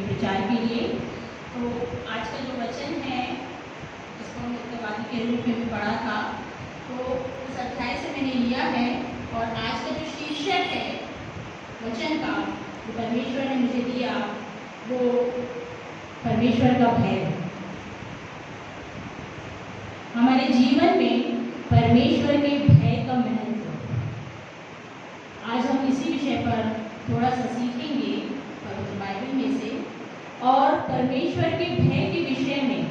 प्रचार के लिए। तो आज का जो वचन है इसको हम उत्तरवादी के रूप में भी पढ़ा था, तो उस अध्याय से मैंने लिया है। और आज का जो शीर्षक है वचन का जो परमेश्वर ने मुझे दिया वो परमेश्वर का भय। हमारे जीवन में परमेश्वर के भय का महत्व, आज हम इसी विषय पर थोड़ा सा सीखेंगे पवित्र बाइबल में से। और परमेश्वर के भय के विषय में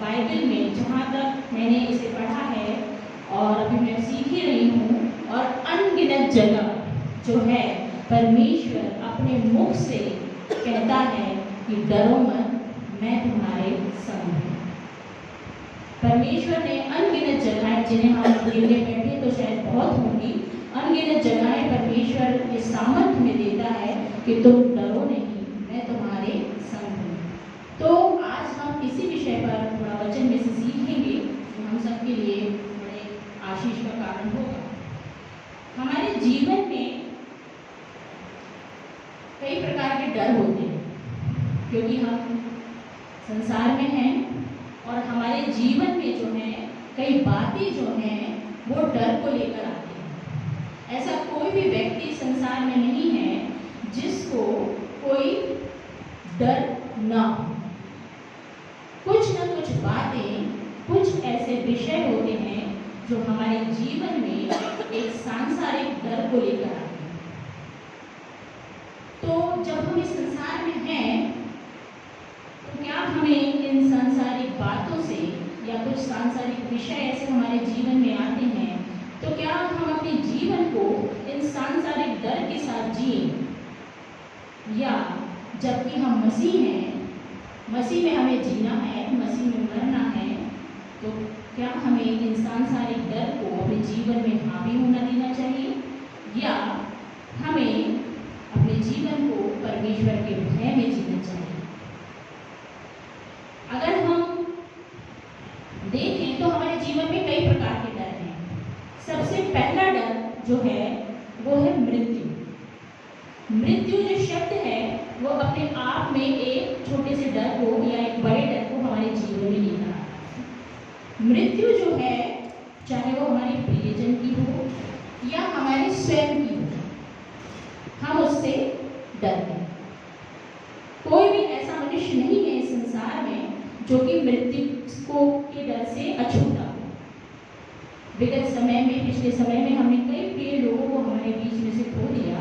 बाइबल में जहाँ तक मैंने इसे पढ़ा है और अभी मैं सीख ही रही हूँ, और अनगिनत जगह जो है परमेश्वर अपने मुख से कहता है कि डरो मत, मैं तुम्हारे संग हूँ। परमेश्वर ने अनगिनत जगहें, जिन्हें हम गिनने बैठे तो शायद बहुत होंगी, अनगिनत जगहें परमेश्वर इस सामर्थ्य में देता है कि तुम डरो नहीं, मैं तुम्हारे संग हूँ। तो आज हम इसी विषय पर थोड़ा वचन में से सीखेंगे, जो हम सबके लिए बड़े आशीष का कारण होगा। हमारे जीवन में कई प्रकार के डर होते हैं, क्योंकि हम संसार में हैं और हमारे जीवन में जो है कई बातें जो हैं वो डर को लेकर आती हैं। ऐसा कोई भी व्यक्ति संसार में नहीं है जिसको कोई डर ना हो। कुछ न कुछ बातें, कुछ ऐसे विषय होते हैं जो हमारे जीवन में एक सांसारिक डर को लेकर आते हैं। तो जब हम इस संसार में हैं तो क्या हमें इन सांसारिक बातों से या कुछ सांसारिक विषय ऐसे हमारे जीवन में आते हैं, तो क्या हम अपने जीवन को इन सांसारिक डर के साथ जिए, या जबकि हम मसीह हैं, मसीह में हमें जीना है, मसीह में मरना है, तो क्या हमें इन सांसारिक डर को अपने जीवन में हावी होना देना चाहिए, या हमें अपने जीवन को परमेश्वर के भय में जीना चाहिए। अगर हम देखें तो हमारे जीवन में कई प्रकार के डर हैं। सबसे पहला डर जो है वो है मृत्यु। मृत्यु जो शब्द है वो अपने आप में एक छोटे से डर को या एक बड़े डर को हमारे जीवन में लेकर आता है। मृत्यु जो है, चाहे वो हमारे प्रियजन की हो या हमारे स्वयं की हो, हम उससे डरते हैं। कोई भी ऐसा मनुष्य नहीं है इस संसार में जो कि मृत्यु को के डर से अछूता हो। विगत समय में, पिछले समय में हमने कई प्रिय लोगों को हमारे बीच में से खो दिया,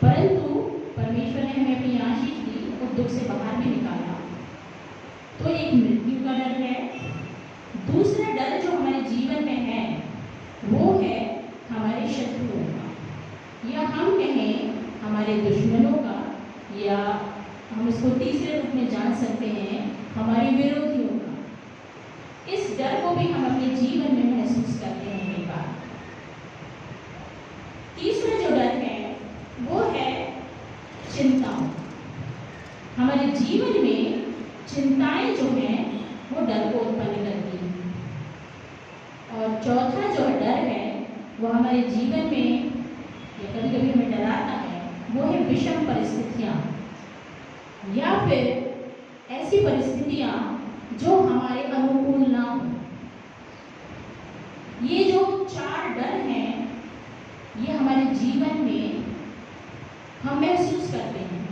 परंतु परमेश्वर ने हमें अपनी आशीष दी और दुख से बाहर भी निकाला। तो एक मृत्यु का डर है। दूसरा डर जो हमारे जीवन में है वो है हमारे शत्रुओं का, या हम कहें हमारे दुश्मनों का, या हम इसको तीसरे रूप में जान सकते हैं हमारे विरोधियों का। इस डर को भी हम अपने जीवन में महसूस करते हैं कई बार। तीसरा जो डर है वो है चिंताओं। हमारे जीवन में चिंताएं जो हैं वो डर को उत्पन्न करती हैं। और चौथा जो डर है वो हमारे जीवन में या कभी कभी हमें डराता है, वो है विषम परिस्थितियाँ, या फिर ऐसी परिस्थितियाँ जो हमारे अनुकूल ना हो। ये जो चार डर हैं ये हमारे जीवन में हम महसूस करते हैं,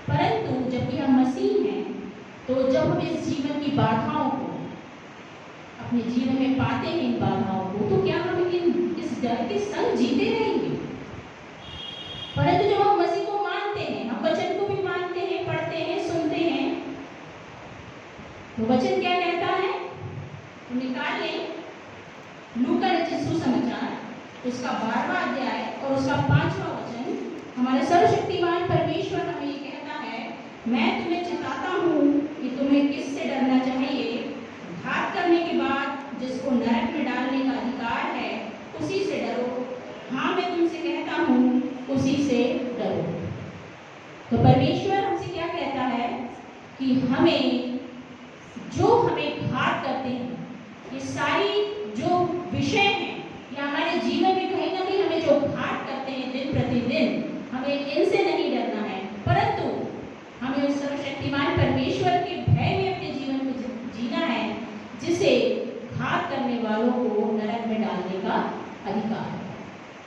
परंतु जबकि हम मसीह हैं तो जब हम इस जीवन की बाधाओं को अपने जीवन में पाते हैं, इन बाधाओं को, तो क्या हम इस डर के संग जीते रहेंगे? परंतु जब हम मसीह को मानते हैं, हम वचन को भी मानते हैं, पढ़ते हैं, सुनते हैं, तो वचन क्या कहता है? तो निकाल लें लूका रचित सुसमाचार उसका 12वां अध्याय और उसका 5वां वचन। हमारे सर्वशक्तिमान परमेश्वर हमें ये कहता है, मैं तुम्हें चिताता हूँ कि तुम्हें किससे डरना चाहिए। घात करने के बाद जिसको नरक में डालने का अधिकार है उसी से डरो। हाँ, मैं तुमसे कहता हूँ उसी से डरो। तो परमेश्वर हमसे क्या कहता है कि हमें जो हमें घात करते हैं, ये सारी जो विषय हैं या हमारे जीवन में कहीं ना कहीं हमें जो घात करते हैं दिन प्रतिदिन, हमें इनसे नहीं डरना है, परंतु पाने का अधिकार है।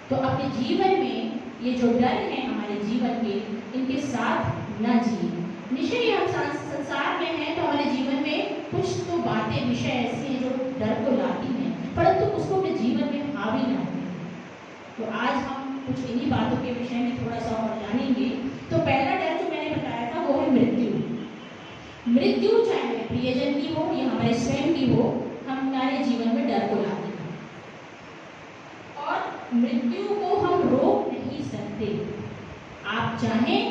तो अपने जीवन में ये जो डर है हमारे जीवन के, इनके साथ न जिए। निश्चय हम संसार में हैं तो हमारे जीवन में कुछ तो बातें, विषय ऐसी हैं जो डर को लाती हैं, परंतु उसको अपने जीवन में हावी ना होते। तो आज हम कुछ इन्हीं बातों के विषय में थोड़ा सा और जानेंगे। तो पहला डर जो मैंने बताया था वो है मृत्यु। मृत्यु चाहे हमारे प्रियजन की हो या हमारे स्वयं की हो, हमारे जीवन में डर को लाती है और मृत्यु को हम रोक नहीं सकते। आप चाहें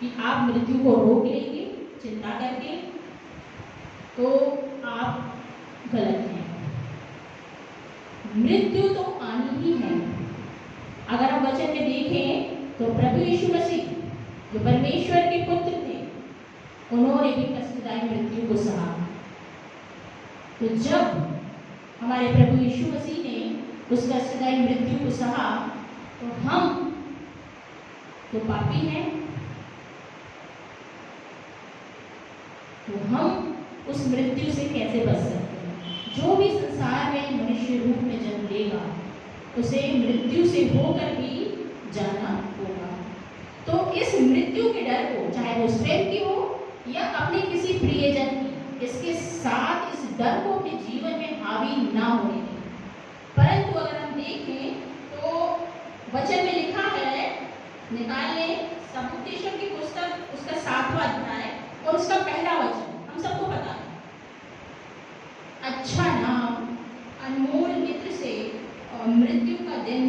कि आप मृत्यु को रोक लेंगे चिंता करके, तो आप गलत हैं। मृत्यु तो आनी ही है। अगर हम वचन में देखें तो प्रभु यीशु मसीह जो परमेश्वर के पुत्र थे, उन्होंने भी कष्टदायी मृत्यु को सहा। तो जब हमारे प्रभु यीशु मसीह ने उस कष्टदायी मृत्यु को सहा, तो हम तो पापी हैं, तो हम उस मृत्यु से कैसे बच सकते हैं? जो भी संसार में मनुष्य रूप में जन्म लेगा, उसे मृत्यु से होकर भी जाना होगा। तो इस मृत्यु के डर को, चाहे वो स्वयं की हो या अपने किसी प्रियजन की, इसके साथ इस डर को अपने जीवन में हावी ना होने दें। परंतु अगर हम देखें तो वचन में लिखा है, निकाल लें समुपदेशक की पुस्तक, उसका 7वां अध्याय और उसका पहला वचन, हम सबको पता है, अच्छा नाम अनमोल मित्र से और मृत्यु का दिन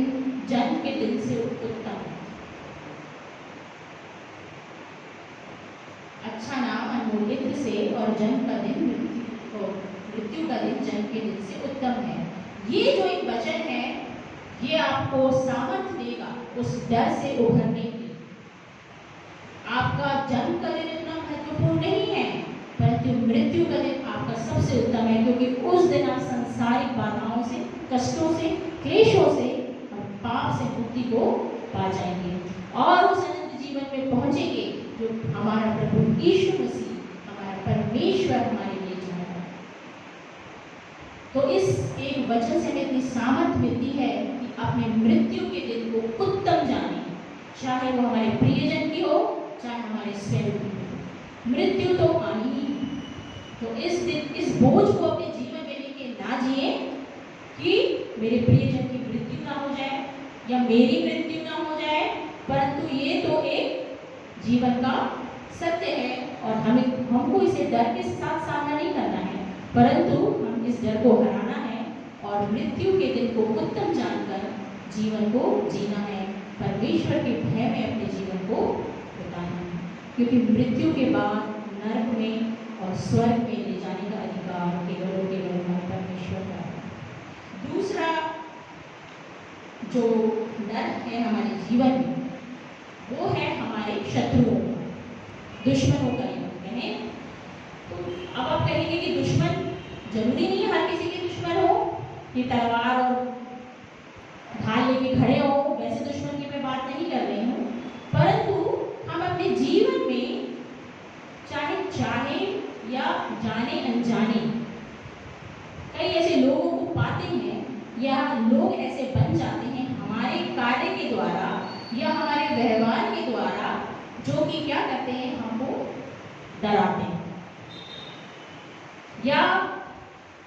जन्म के दिन से उत्तम है। अच्छा नाम अनमोल मित्र से और जन्म का दिन मृत्यु का दिन जन्म के दिन से उत्तम है। ये जो एक वचन है, ये आपको सामर्थ्य देगा उस डर से उभरने की। आपका जन्म का दिन इतना महत्वपूर्ण नहीं है, परंतु मृत्यु का दिन आपका सबसे उत्तम है, क्योंकि उस दिन आप सांसारिक बाधाओं से, कष्टों से, क्लेशों से और पाप से मुक्ति को पा जाएंगे और उस अनंत जीवन में पहुंचेंगे जो हमारा प्रभु यीशु मसीह, हमारा परमेश्वर हमारे लिए चाहता है। तो इस एक वचन से हमें इतनी सामर्थ्य मिलती है कि अपने मृत्यु के दिन को उत्तम जाने, चाहे वो हमारे प्रियजन की हो, चाहे हमारे स्वयं की हो। मृत्यु तो आनी ही। तो इस दिन इस बोझ को अपने जीवन में लेके ना जिए कि मेरे प्रियजन की मृत्यु ना हो जाए या मेरी मृत्यु ना हो जाए, परंतु ये तो एक जीवन का सत्य है और हमको इसे डर के साथ सामना नहीं करना है, परंतु हम इस डर को हराना है और मृत्यु के दिन को उत्तम जानकर जीवन को जीना है, परमेश्वर के भय में अपने जीवन को बिताना है, क्योंकि मृत्यु के बाद नरक में और स्वर्ग में ले जाने का अधिकार केवल और केवल हमारे परमेश्वर का है। दूसरा जो डर है हमारे जीवन में, वो है हमारे शत्रुओं का, दुश्मनों का। कहें तो अब आप कहेंगे कि दुश्मन जरूरी नहीं है हर किसी के दुश्मन हो, कि तलवार और ढाल लेके खड़े हो, वैसे दुश्मन की मैं बात नहीं कर रही हूँ, परंतु हम अपने जीवन में चाहे या जाने अनजाने कई ऐसे लोगों को पाते हैं या लोग ऐसे बन जाते हैं हमारे कार्य के द्वारा या हमारे व्यवहार के द्वारा, जो कि क्या करते हैं, हमको डराते हैं या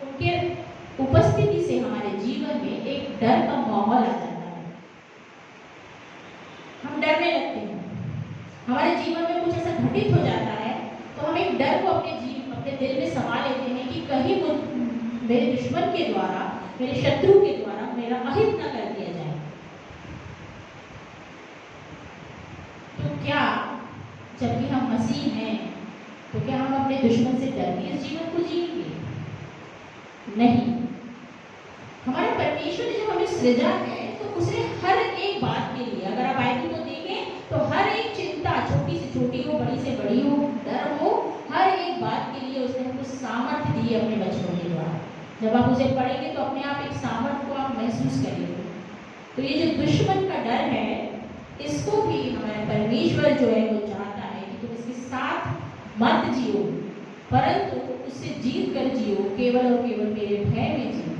उनके उपस्थिति से हमारे जीवन में एक डर का माहौल आ जाता है। हम डरने लगते हैं, हमारे जीवन में कुछ ऐसा घटित हो जाता है तो हम एक डर को अपने दिल में समा लेते हैं कि कहीं मेरे दुश्मन के द्वारा, मेरे शत्रु के द्वारा मेरा अहित न कर दिया जाए। तो क्या जबकि हम मसीह हैं, तो क्या हम अपने दुश्मन से डर के इस जीवन को जिएंगे? नहीं। हमारे परमेश्वर ने जब हमें सृजा है तो उसने हर एक बात के लिए, अगर आप बाइबल को देखें तो हर एक चिंता, छोटी से छोटी हो, बड़ी से बड़ी हो, डर हो, हर एक बात के लिए उसने हमको सामर्थ्य दी अपने वचनों के द्वारा। जब आप उसे पढ़ेंगे तो अपने आप एक सामर्थ्य को आप महसूस करेंगे। तो ये जो दुश्मन का डर है, इसको भी हमारा परमेश्वर जो है वो चाहता है कि तुम इसके साथ मत जियो, परंतु उससे जीत कर जियो, केवल और केवल मेरे भय में जियो।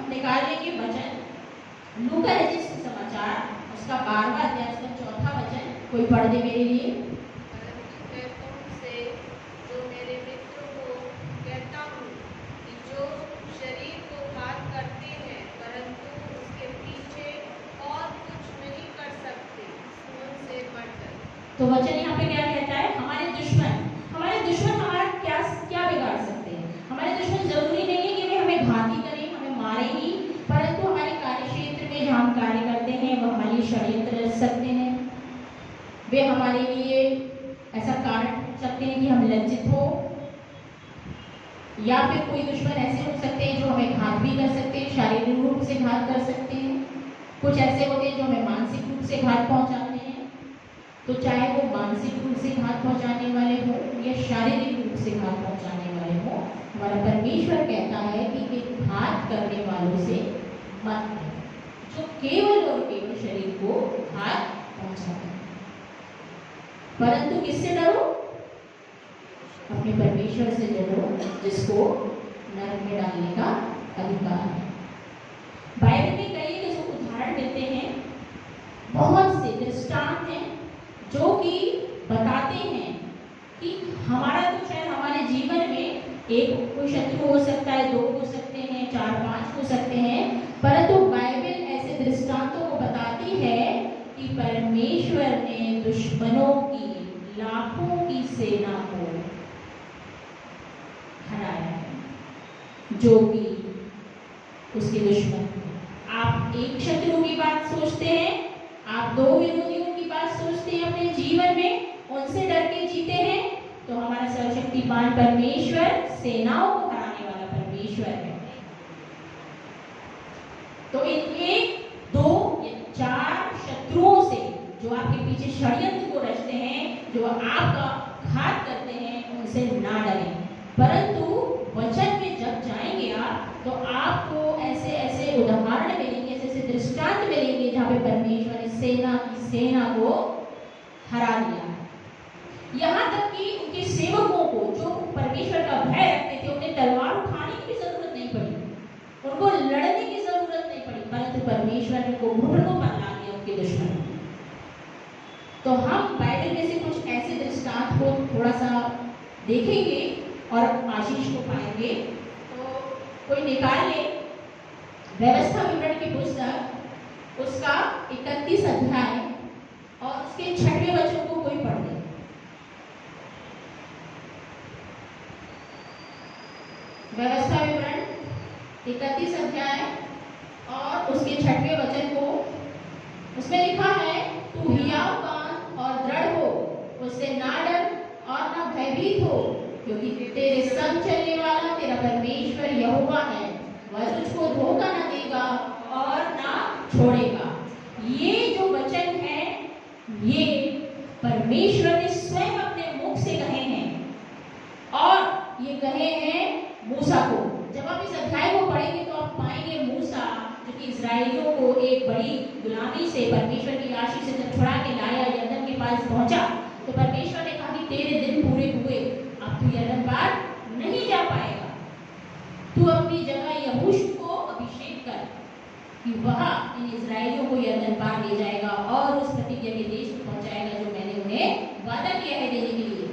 निकाल लेंगे वचन लूका रचित सुसमाचार उसका 12वां अध्याय उसका 4था वचन। कोई पढ़ दे मेरे लिए। परंतु मैं तुमसे जो मेरे मित्र को कहता हूँ कि जो शरीर को घात करते हैं परंतु उसके पीछे और कुछ नहीं कर सकते उनसे मत डरो। तो वचन यहाँ पे क्या कहता है? हमारे दुश्मन हमारा क्या क्या बिगाड़ सकते हैं? हमारे दुश्मन जरूरी नहीं है कि वे हमें घाती करें, हमें मारे ही, परंतु हमारे कार्य क्षेत्र में जहाँ हम कार्य करते हैं वो हमारे लिए षड्यंत्र रच सकते हैं। वे हमारे लिए ऐसा कारण हो सकते हैं कि हम लज्जित हो, या फिर कोई दुश्मन ऐसे हो सकते हैं जो हमें घात भी कर सकते हैं, शारीरिक रूप से घात कर सकते हैं। कुछ ऐसे होते हैं जो हमें मानसिक रूप से घात पहुंचाते हैं। तो चाहे वो मानसिक रूप से घात पहुंचाने वाले हो या शारीरिक रूप से घात पहुंचाने वाले हो, हमारा परमेश्वर कहता है कि घात करने वालों से मत डरो, जो केवल और केवल शरीर को घात पहुंचाते हैं। परंतु किससे डरो? अपने परमेश्वर से डरो जिसको नरक में डालने का अधिकार है। बाइबल में कई जो उदाहरण मिलते हैं, बहुत से दृष्टांत हैं जो कि बताते हैं कि हमारा तो शायद हमारे जीवन में एक कोई शत्रु हो सकता है, 2 हो सकते हैं, 4, 5 हो सकते हैं, परंतु बाइबल ऐसे दृष्टांतों को बताती है कि परमेश्वर ने दुश्मनों की लाखों की सेना को हराया है, जो भी उसके दुश्मन। आप एक शत्रु की बात सोचते हैं, आप 2 विरोधियों की बात सोचते हैं अपने जीवन में, उनसे डर के जीते हैं, तो हमारा सर्वशक्तिमान परमेश्वर सेनाओं को हराने वाला परमेश्वर है। तो इन 1, 2 या 4 शत्रुओं से जो आपके पीछे षड्यंत्र को रचते हैं, जो आपका घात करते हैं, उनसे ना डरें। परंतु वचन में जब जाएंगे आप, तो आपको ऐसे ऐसे उदाहरण मिलेंगे, ऐसे ऐसे दृष्टांत मिलेंगे जहाँ पे परमेश्वर ने सेना की सेना को हरा दिया है। यहाँ तक कि उनके सेवकों को जो परमेश्वर का भय रखते थे, उन्हें तलवार उठाने की भी जरूरत नहीं पड़ी, उनको लड़ने की जरूरत नहीं पड़ी, परंतु परमेश्वर ने को घुटनों पर ला दिया उनके दुश्मन। तो हम बाइबल में से कुछ ऐसे दृष्टांत को थोड़ा सा देखेंगे और आशीष को पाएंगे। तो कोई निकाल ले व्यवस्था विवरण की पुस्तक उसका 31 अध्याय और उसके 6वें वचन को कोई पढ़ ले। व्यवस्था विवरण 31 अध्याय और उसके 6वें वचन को, उसमें लिखा है, तू हियाव कान और दृढ़ हो, उससे ना डर और ना भयभीत हो, क्योंकि तेरे संग चलने वाला तेरा परमेश्वर यहोवा है, वह तुझको धोखा न देगा और ना छोड़ेगा। ये जो वचन है ये परमेश्वर ने स्वयं अपने मुख से कहे हैं, और ये कहे हैं मूसा को। जब आप इस अध्याय को पढ़ेंगे तो आप पाएंगे मूसा जो कि इस्राएलियों को एक बड़ी गुलामी से परमेश्वर की आशीष से जब छुड़ा के लाया, यरदन के पास पहुंचा, तो परमेश्वर ने कहा कि तेरे दिन पूरे हुए, अब तू यरदन पार नहीं जा पाएगा, तू अपनी जगह यहोशू को अभिषेक कर कि वह इन इस्राएलियों को यरदन पार ले जाएगा और उस प्रतिज्ञा के देश में पहुंचाएगा जो मैंने उन्हें वादा किया है देने के लिए।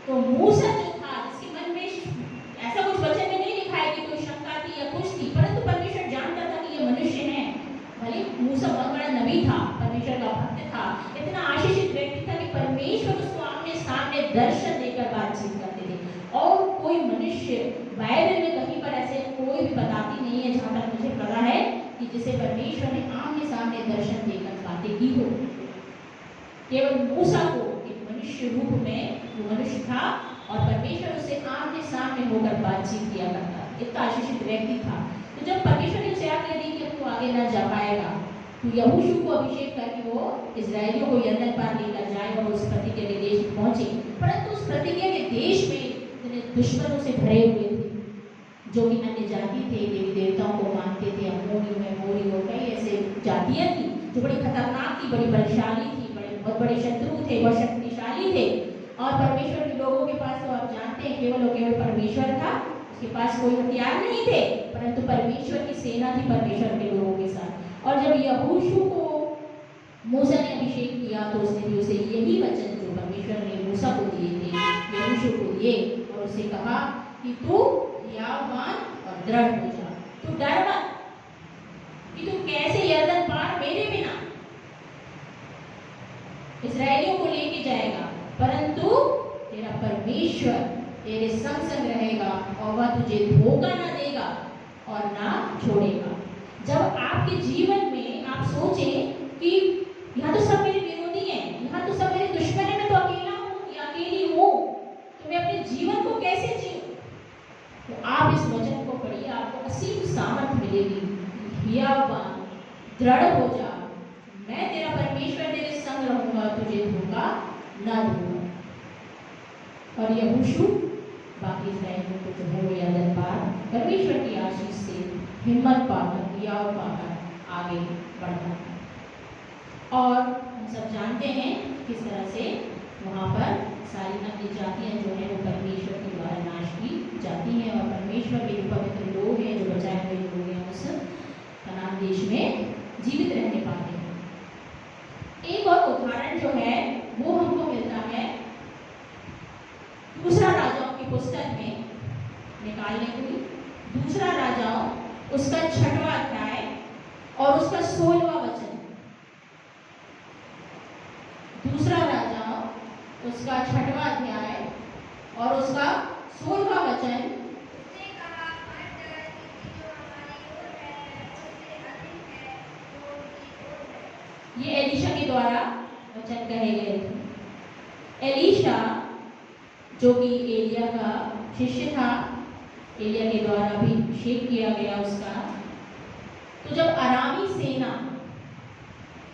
तो मूसा जो था, जिसके मन में ऐसा कुछ वचन में नहीं लिखा है कि कोई शंका थी या कुछ थी, परंतु परमेश्वर जानता था कि ये मनुष्य है। भले मूसा बहुत बड़ा नबी था, परमेश्वर का भक्त था, इतना आशीषित व्यक्ति था कि परमेश्वर उसको आमने सामने दर्शन देकर बातचीत करते थे। और कोई मनुष्य बाइबल में कहीं पर ऐसे कोई भी बताती नहीं है, जहाँ तक मुझे पता है, कि जिसे परमेश्वर ने आमने सामने दर्शन देकर बातें की हो। केवल मूसा को एक मनुष्य रूप में वो मनुष्य था और परमेश्वर उससे आमने सामने होकर बातचीत किया करता, इतना आशीषित व्यक्ति था। तो जब परमेश्वर ने उसे आज्ञा दी कि अब तू आगे ना जा पाएगा, तो यहोशू को अभिषेक करके वो इस्राएलियों को यरदन पार लेकर जाए और उस प्रतिज्ञा के देश में पहुंचे। परंतु उस प्रतिज्ञा के देश में इतने दुश्मनों से भरे हुए थे, जो कि अन्य जाति थे, देवी देवताओं को मानते थे, अम्मोनियों में मोरियों, कई ऐसे जातियां थी जो बड़ी खतरनाक थी, बड़ी बलशाली थी, बहुत बड़े शत्रु थे, बहुत शक्तिशाली थे। और परमेश्वर के लोगों के पास तो आप जानते हैं केवल और केवल परमेश्वर था, उसके पास कोई हथियार नहीं थे, परंतु परमेश्वर की सेना थी परमेश्वर के लोगों के साथ। और जब यहोशू को मूसा ने अभिषेक किया तो उसने भी उसे यही वचन जो परमेश्वर ने मूसा को दिए थे यहोशू को दिए, और उसे कहा कि तू हियावान और दृढ़ हो जा, तू डर मत कि तू कैसे यरदन पार मेरे बिना इस्राएलियों को लेके जाएगा, परंतु तेरा परमेश्वर तेरे संग संग रहेगा और वह तुझे धोखा ना देगा और ना छोड़ेगा। जब आपके जीवन में आप सोचें कि यहाँ तो सब मेरे विरोधी हैं, यहाँ तो सब मेरे दुश्मन हैं, मैं तो अकेला हूँ या अकेली हूँ, तो मैं अपने जीवन को कैसे जीऊँ? तो आप इस वचन को पढ़िए, आपको असीम सामर्थ मिलेगी। हियावान दृढ़ हो जा, मैं तेरा परमेश्वर तेरे संग रहूंगा, तुझे धोखा ना दूंगा। और यहोशू बाकी इस्राएलियों को जो है वो यरदन पार परमेश्वर की आशीष से हिम्मत पाकर हियाव पाकर आगे बढ़ता है। और हम सब जानते हैं किस तरह से वहाँ पर सारी अन्य जातियाँ जो है वो परमेश्वर के द्वारा नाश की जाती हैं, और परमेश्वर के जो पवित्र लोग हैं, जो बचाए हुए लोग हैं, उस कनान देश में जीवित रहने पाते हैं। एक और उदाहरण जो है वो हमको मिलता है दूसरा राजाओं की पुस्तक में, निकालने को दूसरा राजाओं उसका 6वां अध्याय और उसका 16वां वचन। दूसरा राजाओं उसका 6वां अध्याय और उसका 16वां वचन। ये एलीशा के द्वारा वचन कहे गए थे। एलीशा जो कि एलिया का शिष्य था, एलिया के द्वारा भी अभिषेक किया गया उसका। तो जब अरामी सेना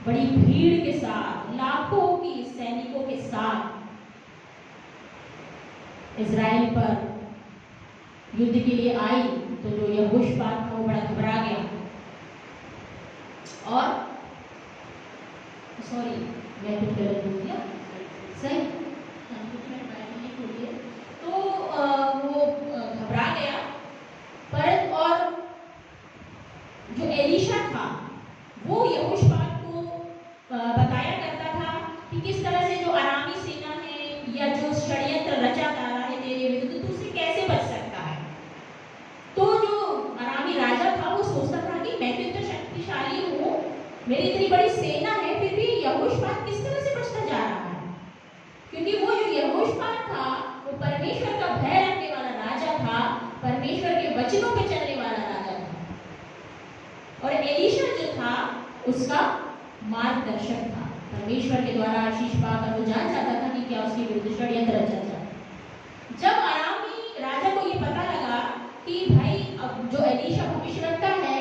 बड़ी भीड़ के साथ, लाखों की सैनिकों के साथ इज़राइल पर युद्ध के लिए आई, तो जो यहोशापात था वो बड़ा घबरा गया। और सॉरी, मैं कुछ गलत बोल दिया, सही तो वो घबरा गया। पर और जो एलीशा था वो यहोशापात को बताया करता था कि किस तरह से जो अरामी सेना है या जो षड्यंत्र रचा जा रहा है तेरे विरुद्ध, तो उससे कैसे बच सकता है। तो जो अरामी राजा था वो सोचता था कि मैं तो इतना शक्तिशाली हूँ, मेरी इतनी बड़ी सेना है, फिर भी यहोशापात किस तरह से बचता जा रहा है, क्योंकि वो जो यहोशापात था वो परमेश्वर का भय रखने वाला राजा था, परमेश्वर के वचनों पे चलने वाला राजा था। और एलीशा जो था उसका मार्गदर्शक था, परमेश्वर के द्वारा आशीष पाकर वो जान जाता था कि क्या उसके विरुद्ध षड्यंत्र रचा जाए। जब अरामी राजा को ये पता लगा कि भाई अब जो एलीशा भविष्यवक्ता है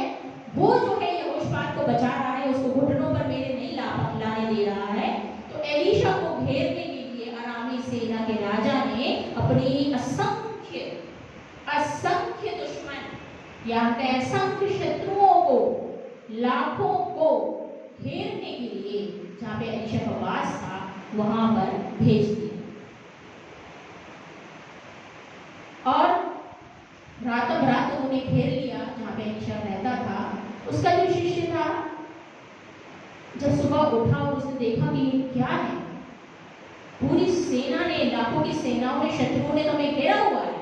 वो जो है यहोशापात को बचा रहा है, उसको घुटनों पर मेरे नहीं लाने दे रहा है, तो एलीशा को घेरने के लिए अरामी सेना के राजा ने अपनी असंख्य दुश्मन या असंख्य शत्रुओं को, लाखों को घेरने के लिए जहाँ पे एलीशा का वास था वहां पर भेज दिया। और रातों रात उन्होंने घेर लिया जहाँ पे एलीशा रहता था। उसका जो शिष्य था जब सुबह उठा और उसने देखा कि क्या है, पूरी सेना ने, लाखों की सेनाओं ने, शत्रुओं ने तो हमें घेरा हुआ है,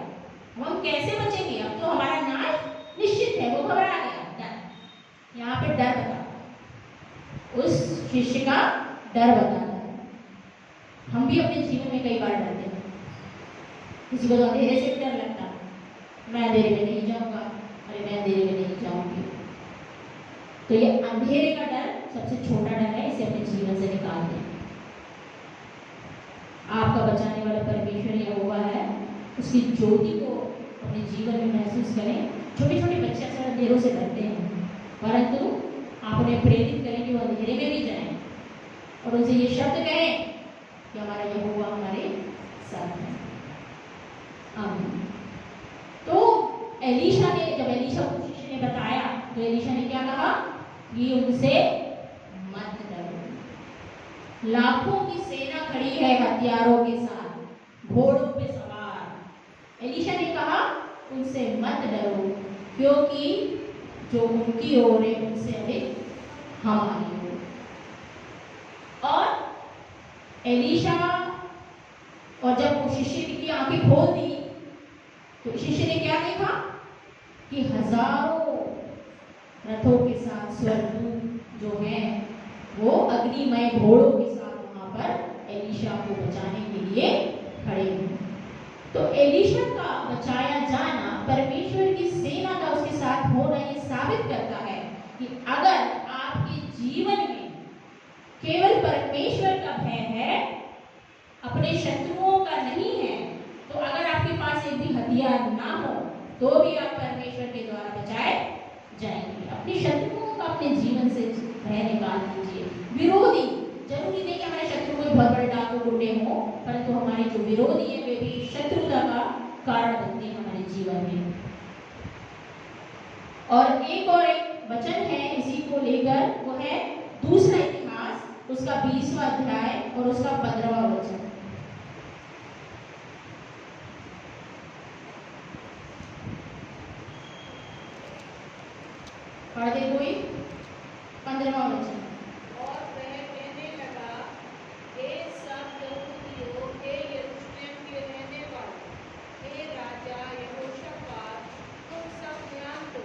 हम कैसे बचेंगे, अब तो हमारा नाश निश्चित है। वो घबरा गया। डर, यहाँ पे डर बता, उस शिष्य का डर बताता है। हम भी अपने जीवन में कई बार डरते हैं, किसी को तो अंधेरे से डर लगता है, मैं अंधेरे में नहीं जाऊंगा, अरे मैं अंधेरे में नहीं जाऊंगी। तो ये अंधेरे का डर सबसे छोटा डर है, इसे अपने जीवन से निकाल दें। आपका बचाने वाला परमेश्वर यहोवा है, उसकी ज्योति को अपने जीवन में महसूस करें। छोटे छोटे बच्चे अक्सर अंधेरों से डरते हैं, परंतु आप उन्हें प्रेरित करें कि वो अंधेरे में भी जाएं और उनसे ये शब्द कहें कि हमारा यहोवा हमारे साथ है। आमीन। तो एलीशा ने, जब एलीशा को शिष्य ने बताया तो एलीशा ने क्या कहा कि उनसे मत डरो, लाखों की सेना खड़ी है हथियारों के साथ, घोड़ों पे सवार। एलीशा ने कहा उनसे मत डरो, क्योंकि जो उनकी ओर है उनसे अधिक हमारी ओर। और एलीशा, और जब वो शिष्य की आंखें खोल दी तो शिष्य ने क्या देखा कि हजारों रथों के साथ स्वर्गदूत जो हैं वो अग्निमय घोड़ों के साथ वहां पर एलीशा को बचाने के लिए खड़े हैं। तो एलीशा का बचाया जाना, परमेश्वर की सेना का उसके साथ होना, ये साबित करता है कि अगर आपके जीवन में केवल परमेश्वर का भय है, अपने शत्रुओं का नहीं है, तो अगर आपके पास एक भी हथियार ना हो तो भी आप परमेश्वर के द्वारा बचाए जाएंगे। अपने शत्रुओं का अपने जीवन से भय निकाल दीजिए। विरोधी, जरूरी नहीं कि हमारे शत्रु कोई बहुत बड़े डाकू गुंडे हो, परंतु हमारे जो विरोधी है वे भी शत्रुता का कारण बनते हैं हमारे जीवन में। और एक वचन है इसी को लेकर, वो है दूसरा इतिहास, उसका 20वां अध्याय और उसका 15वां वचन। पढ़ दे कोई 15वां वचन। और वह कहने लगा, हे सब यहूदियों, हे यरूशलेम के रहने वालों, हे राजा यहोशापात, तुम सब ध्यान दो।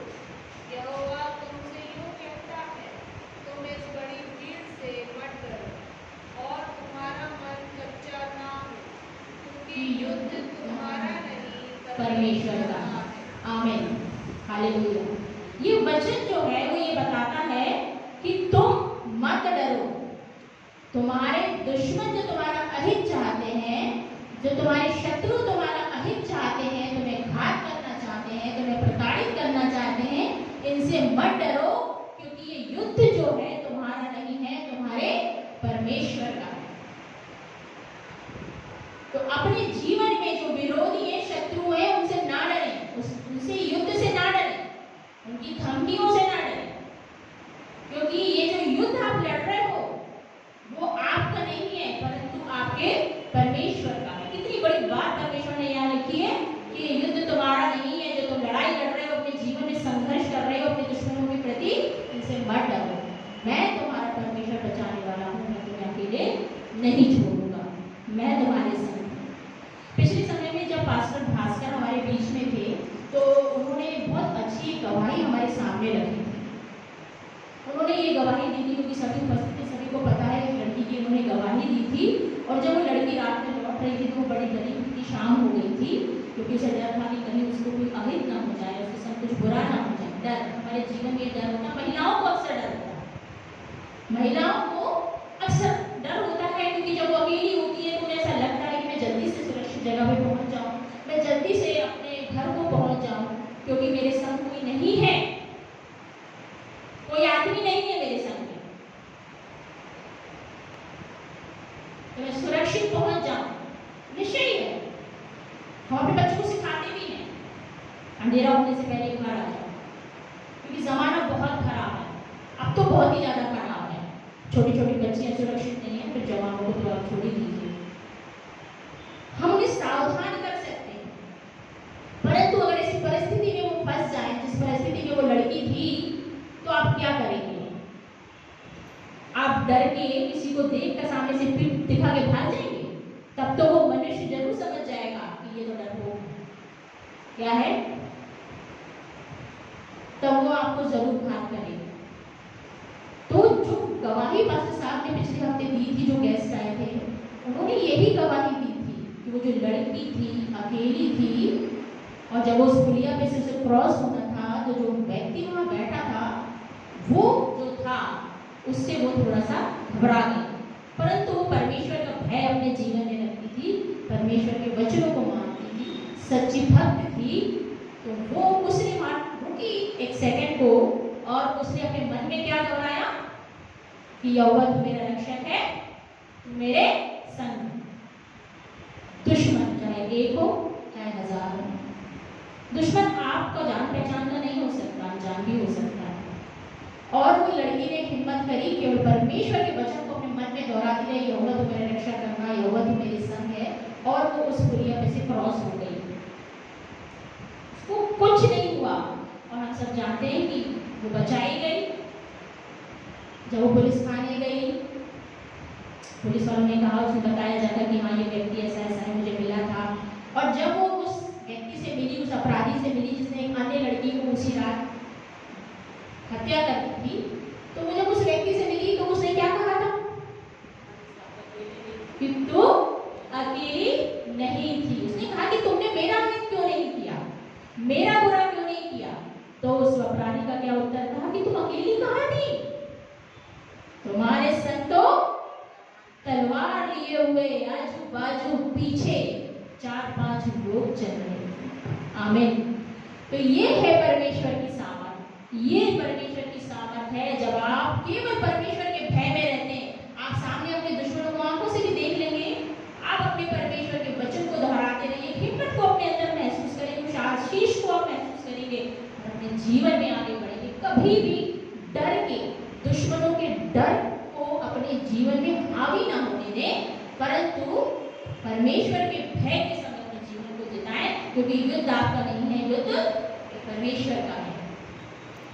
यहोवा तुमसे यूं कहता है, तुम इस बड़ी भीड़ से मत डरो और तुम्हारा मन कच्चा ना हो, क्योंकि युद्ध तुम्हारा नहीं परमेश्वर का है। आमीन, हालेलुया। ये वचन जो है वो ये बताता है कि तुम मत डरो। तुम्हारे दुश्मन जो तुम्हारा अहित चाहते हैं, जो तुम्हारे शत्रु तुम्हारा अहित चाहते हैं, तुम्हें घात करना चाहते हैं, तुम्हें प्रताड़ित करना चाहते हैं, इनसे मत डरो, क्योंकि ये युद्ध जो है तुम्हारा नहीं है, तुम्हारे परमेश्वर का है। तो अपने जीवन में जो विरोधी है, शत्रु है, उनसे ना डरें, उनसे युद्ध से ना डरें, उनकी धमकियों से ना डरें, क्योंकि ये जो युद्ध आप लड़ रहे हो वो आपका नहीं है, परंतु आपके परमेश्वर का है। कितनी बड़ी बात परमेश्वर ने यहाँ लिखी है कि ये युद्ध तुम्हारा नहीं है, जो तुम लड़ाई लड़ रहे हो, अपने जीवन में संघर्ष कर रहे हो अपने दुश्मनों के प्रति, इनसे मत डरो, मैं तुम्हारा परमेश्वर बचाने वाला हूँ, मैं तुम्हें अकेले नहीं छोड़ूंगा, मैं तुम्हारे संग। पिछले समय में जब पास्टर भास्कर हमारे बीच में थे तो उन्होंने बहुत अच्छी गवाही हमारे सामने रखी थी। उन्होंने ये गवाही दी थी, क्योंकि सभी उपस्थित थे, सभी को पता है एक लड़की की उन्होंने गवाही दी थी। और जब वो लड़की रात में लौट रही थी तो वो बड़ी डरी हुई थी, शाम हो गई थी, क्योंकि उसे डर था कि कहीं उसको कोई अहित ना हो जाए, उसके साथ कुछ बुरा ना हो जाए। डर, हमारे जीवन में डर होता है, महिलाओं को अक्सर डर होता है, महिलाओं को अक्सर डर होता है, क्योंकि जब वो अकेली होती है तो उन्हें ऐसा लगता है कि मैं जल्दी से सुरक्षित जगह पे पहुंच जाऊं, मैं जल्दी से अपने घर को पहुंच जाऊं, क्योंकि मेरे संग कोई नहीं है, कोई आदमी नहीं है मेरे संग में, तो मैं सुरक्षित पहुंच जाऊं। निश्चय है, हम अपने बच्चों को सिखाते भी हैं अंधेरा होने से पहले घर आ जाओ, क्योंकि जमाना बहुत खराब है, अब तो बहुत ही ज्यादा खराब है। छोटी छोटी बच्चियां सुरक्षित नहीं है, फिर जवानों को तो आप छोड़ ही दीजिए। हम उन्हें सावधान कर सकते हैं, परंतु अगर ऐसी परिस्थिति में वो फंस जाए जिस परिस्थिति में वो लड़की थी, तो आप क्या करेंगे? आप डर के किसी को देख कर सामने से पीठ दिखा के भाग जाएंगे? तब तो वो मनुष्य जरूर समझ जाएगा कि ये तो डरपोक क्या है, तब वो आपको जरूर घात करेगा। तो जो गवाही पास्टर साहब ने पिछले हफ्ते दी थी, जो गेस्ट आए थे, उन्होंने यही गवाही दी थी कि वो जो लड़की थी अकेली थी, और जब वो उस पुलिया पे से उसे क्रॉस होना था तो जो व्यक्ति वहां बैठा था वो जो था उससे वो थोड़ा सा घबरा गई, परंतु वो परमेश्वर का भय अपने जीवन में रखती थी, परमेश्वर के वचनों को मानती थी, सच्ची भक्त थी। तो वो उसने रुकी एक सेकंड को, और उसने अपने मन में क्या दोहराया कि यहोवा तू मेरा रक्षक है, तू मेरे संग, दुश्मन चाहे एक हो चाहे हजार हो, दुश्मन आपका जान पहचान का नहीं हो सकता, अनजान भी हो सकता है। और वो लड़की ने हिम्मत करी, केवल परमेश्वर के वचन को अपने मन में दोहराती रही, यहोवा तू मेरा रक्षा करना, यहोवा तू मेरे संग है, और वो उस पुलिया पे से क्रॉस हो गई। उसको कुछ नहीं हुआ और हम सब जानते हैं कि वो बचाई गई। जब वो पुलिस थाने गई, पुलिस वालों ने कहा, उसने बताया जाता कि हाँ ये व्यक्ति ऐसा ऐसा है, मुझे मिला था। और जब वो उस व्यक्ति से मिली, उस अपराधी से मिली जिसने एक अन्य लड़की को उसी रात हत्या कर दी थी, तो वो जब उस व्यक्ति से मिली तो उसने क्या कहा था कि तू अकेली नहीं थी। उसने कहा कि तुमने मेरा हित क्यों नहीं किया, मेरा बुरा क्यों नहीं किया। तो उस अपराधी का क्या उत्तर था कि तुम अकेली कहाँ थी, तुम्हारे संग तो तलवार लिए हुए आजू बाजू पीछे 4-5 लोग चल रहे थे। आमीन। तो ये है परमेश्वर की सामर्थ, ये परमेश्वर की सामर्थ है जब आप केवल परमेश्वर के भय में रहते हैं। आप सामने अपने दुश्मनों को आंखों से भी देख लेंगे, आप अपने परमेश्वर के वचन को दोहराते रहिए, हिम्मत को अपने अंदर महसूस करेंगे, उस आशीष को आप महसूस करेंगे और अपने जीवन में आगे बढ़ेंगे। कभी भी डर के, दुश्मनों के डर को अपने जीवन में हावी ना होने दें, परंतु परमेश्वर के भय के समय अपने जीवन को जिताएं, क्योंकि युद्ध आपका नहीं है, युद्ध परमेश्वर का है।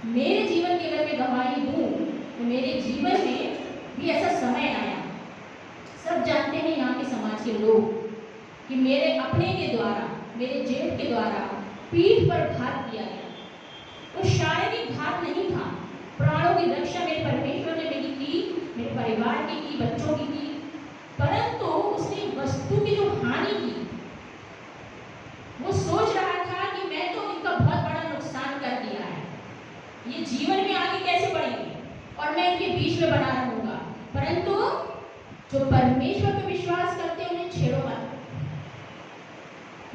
मेरे जीवन की अगर मैं गवाही दूं तो मेरे जीवन में भी ऐसा समय आया, सब जानते हैं यहाँ के समाज के लोग, कि मेरे अपने के द्वारा, मेरे जेठ के द्वारा पीठ पर घात किया गया। वो शारीरिक घात नहीं था, प्राणों की रक्षा मेरे परमेश्वर ने मेरी की, मेरे परिवार की बच्चों की, परंतु उसने वस्तु की जो हानि की, वो सोच रहा था कि मैं तो इनका बहुत बड़ा नुकसान कर दिया है, ये जीवन में आगे कैसे बढ़ेंगे और मैं इनके बीच में बना रहूंगा। परंतु जो परमेश्वर पे विश्वास करते हैं उन्हें छेड़ो मत।